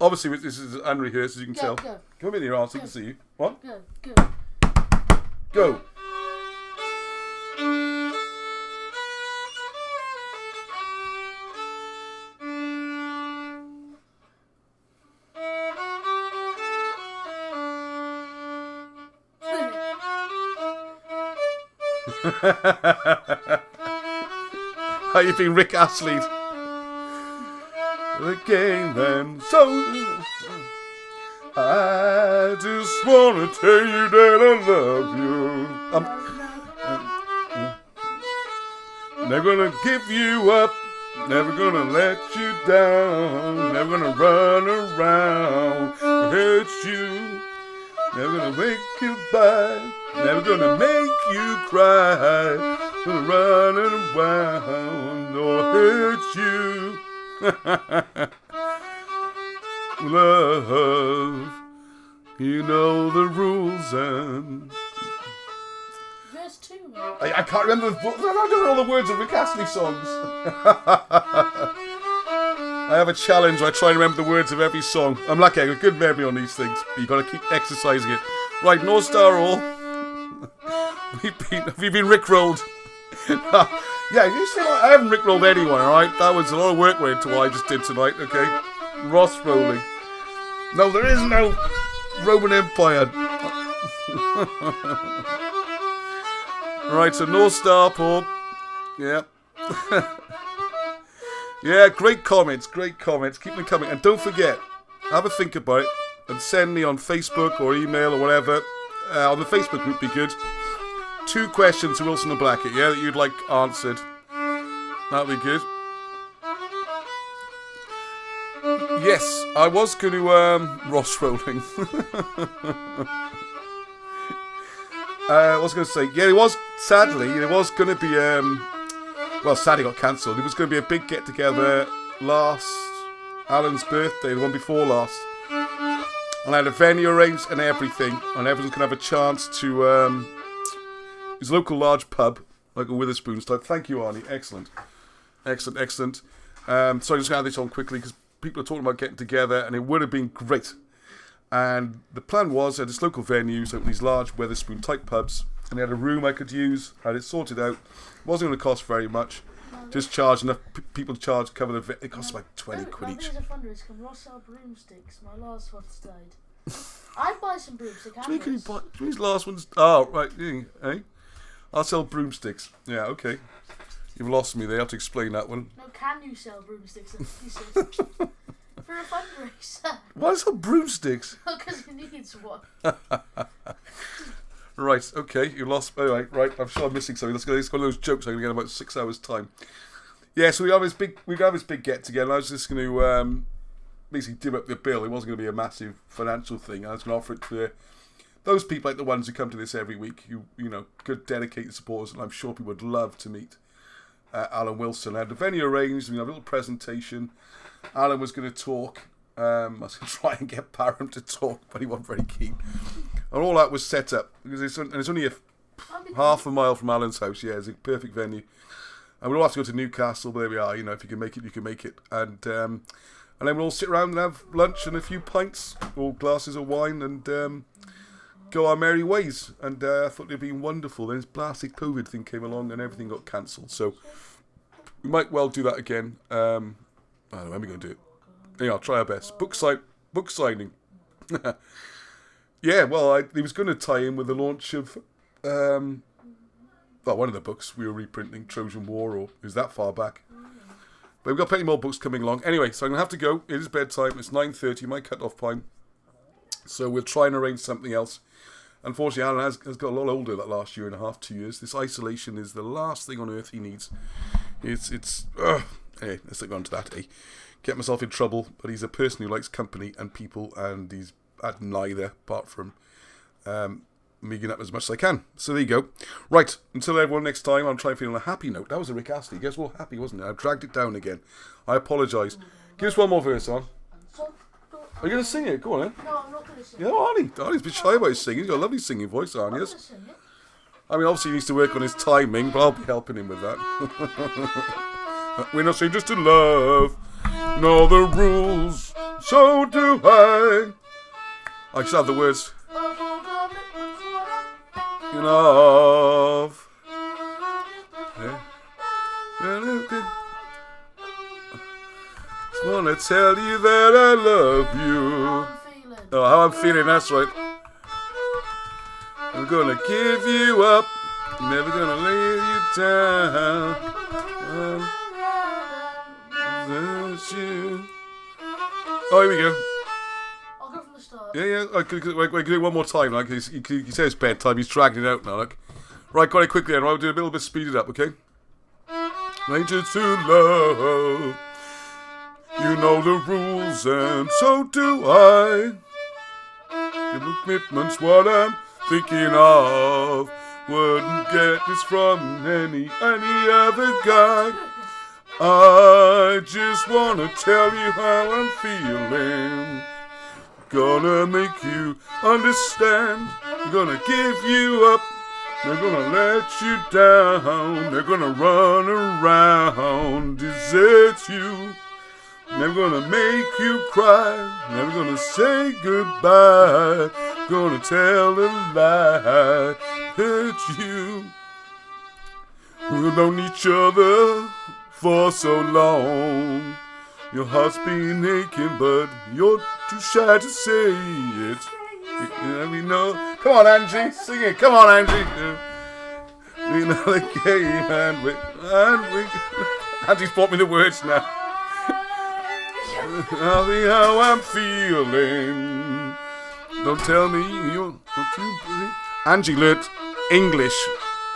S1: Obviously, this is unrehearsed, as you can tell.
S2: Go.
S1: Come in here, Arnie, so I can see you. What?
S2: Go.
S1: Go. How you been, Rick Astley? The game then. So I just wanna tell you that I love you. Never gonna give you up. Never gonna let you down. Never gonna run around and hurt you. Never gonna make you buy. Never gonna make you cry. Gonna run around or hurt you. Love, you know the rules and...
S2: Verse 2.
S1: I can't remember the... I don't know all the words of Rick Astley songs. I have a challenge. I try and remember the words of every song. I'm lucky. I got good memory on these things. But you've got to keep exercising it. Right, North Star all. Have you been rickrolled? Yeah, you see, I haven't rickrolled anyone, alright? That was a lot of work went into what I just did tonight, okay? Ross rolling. No, there is no Roman Empire. Right, so North Star, Paul. Yeah. Yeah, great comments. Keep them coming. And don't forget, have a think about it. and send me on Facebook or email or whatever. On the Facebook group, be good. 2 questions to Wilson and Blackett, yeah, that you'd like answered. That'd be good. Yes, I was going to Ross rolling. I was going to say, yeah, it was sadly going to be well, sadly got cancelled. It was going to be a big get together last Alan's birthday, the one before last, and I had a venue arranged and everything, and everyone's going to have a chance to. It's a local large pub, like a Witherspoons type. Thank you, Arnie. Excellent. So I'm just going to add this on quickly because people are talking about getting together, and it would have been great. And the plan was at this local venue, so these large Witherspoon type pubs, and they had a room I could use. I had it sorted out. It wasn't going to cost very much. Just charge enough people to charge to cover the. It costs like 20 quid each.
S2: There's a fundraiser. Can Ross sell broomsticks? My last one's died. I'd buy some broomstick
S1: Can you
S2: handles.
S1: buy these last ones? Oh, right. Eh? I'll sell broomsticks. Yeah, okay. You've lost me there. I have to explain that one.
S2: No, can you sell broomsticks and pieces? For a fundraiser.
S1: Why sell broomsticks?
S2: Because he needs one.
S1: Right, okay. You lost. Anyway, right. I'm sure I'm missing something. Let's go. It's one of those jokes I'm going to get in about 6 hours' time. Yeah, so we have this big get together. I was just going to basically dim up the bill. It wasn't going to be a massive financial thing. I was going to offer it to those people, like the ones who come to this every week, you know, good dedicated supporters, and I'm sure people would love to meet Alan Wilson. I had the venue arranged, and we had a little presentation. Alan was going to talk. I was going to try and get Parham to talk, but he wasn't very keen. And all that was set up because it's only half a mile from Alan's house. Yeah, it's a perfect venue. And we'll all have to go to Newcastle, but there we are. You know, if you can make it, you can make it. And then we'll all sit around and have lunch and a few pints or glasses of wine and go our merry ways. And I thought it'd been wonderful. Then this blasted COVID thing came along and everything got cancelled. So we might well do that again. I don't know when we're going to do it. Yeah, I'll try our best. Book signing. Yeah, well, he was going to tie in with the launch of one of the books we were reprinting, Trojan War, or is that far back? But we've got plenty more books coming along. Anyway, so I'm going to have to go. It is bedtime. It's 9:30, my cut-off time. So we'll try and arrange something else. Unfortunately, Alan has got a lot older that last year and a half, 2 years. This isolation is the last thing on earth he needs. Hey, let's not go on to that, eh? Get myself in trouble, but he's a person who likes company and people, and he's had neither, apart from meeting up as much as I can. So there you go. Right, until everyone next time, I'll try and feel on a happy note. That was a Rick Astley. Guess what? Happy, wasn't it? I dragged it down again. I apologise. Give us one more verse, on. Are you going to sing it? Go on, then.
S2: No, I'm not going to sing it.
S1: Yeah, Arnie's a bit shy about his singing. He's got a lovely singing voice, Arnie. Yes.
S2: Sing it.
S1: I mean, obviously he needs to work on his timing, but I'll be helping him with that. We're not strangers to love. Know the rules, so do I. I just have the words. Enough. Yeah. Just wanna tell you that I love you. Oh, how I'm feeling, that's right. I'm gonna give you up. Never gonna lay you down. Oh, here we go.
S2: I'll go from the start.
S1: Yeah. I could do it one more time. Like he says bedtime. He's dragging it out now. Like, right, got it quickly. Then I'll do a little bit speeded up. Okay. Nature to love. You know the rules, and so do I. Your commitment's what I'm thinking of. Wouldn't get this from any other guy. I just wanna tell you how I'm feeling. Gonna make you understand. Gonna give you up. They're gonna let you down. They're gonna run around, desert you. Never gonna make you cry. Never gonna say goodbye. Gonna tell a lie, hurt you. We've known each other for so long. Your heart's been aching, but you're too shy to say it. We know. Come on, Angie, sing it. Come on, Angie. We know the game, and we. Angie's brought me the words now. Tell me how I'm feeling. Don't tell me don't you. Angie learnt English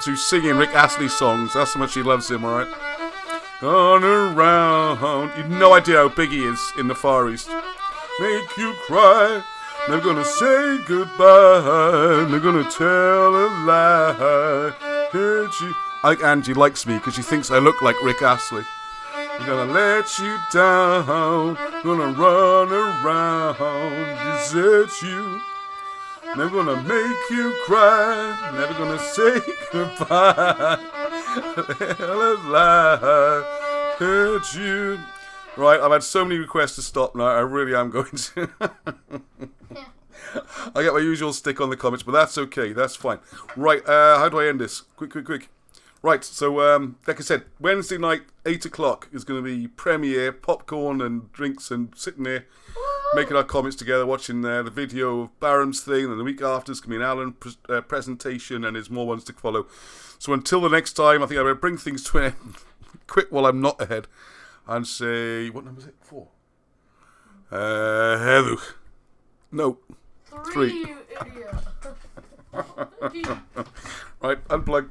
S1: through singing Rick Astley songs. That's how much she loves him, alright? Gone around. You've no idea how big he is in the Far East. Make you cry. They're gonna say goodbye. They're gonna tell a lie. Hurt you. I think Angie likes me because she thinks I look like Rick Astley. I'm gonna let you down. Gonna run around, desert you. Never gonna make you cry. Never gonna say goodbye. Tell a lie. Hurt you. Right, I've had so many requests to stop now. I really am going to. I get my usual stick on the comments, but that's okay. That's fine. Right, how do I end this? Quick. Right, so like I said, Wednesday night, 8 o'clock is going to be premiere, popcorn and drinks and sitting there making our comments together, watching the video of Barham's thing, and the week after is going to be an Alan presentation, and there's more ones to follow. So until the next time, I think I better bring things to an end quick while I'm not ahead and say, what number is it? 4. Heather. No. 3.
S2: You idiot.
S1: Right, unplug.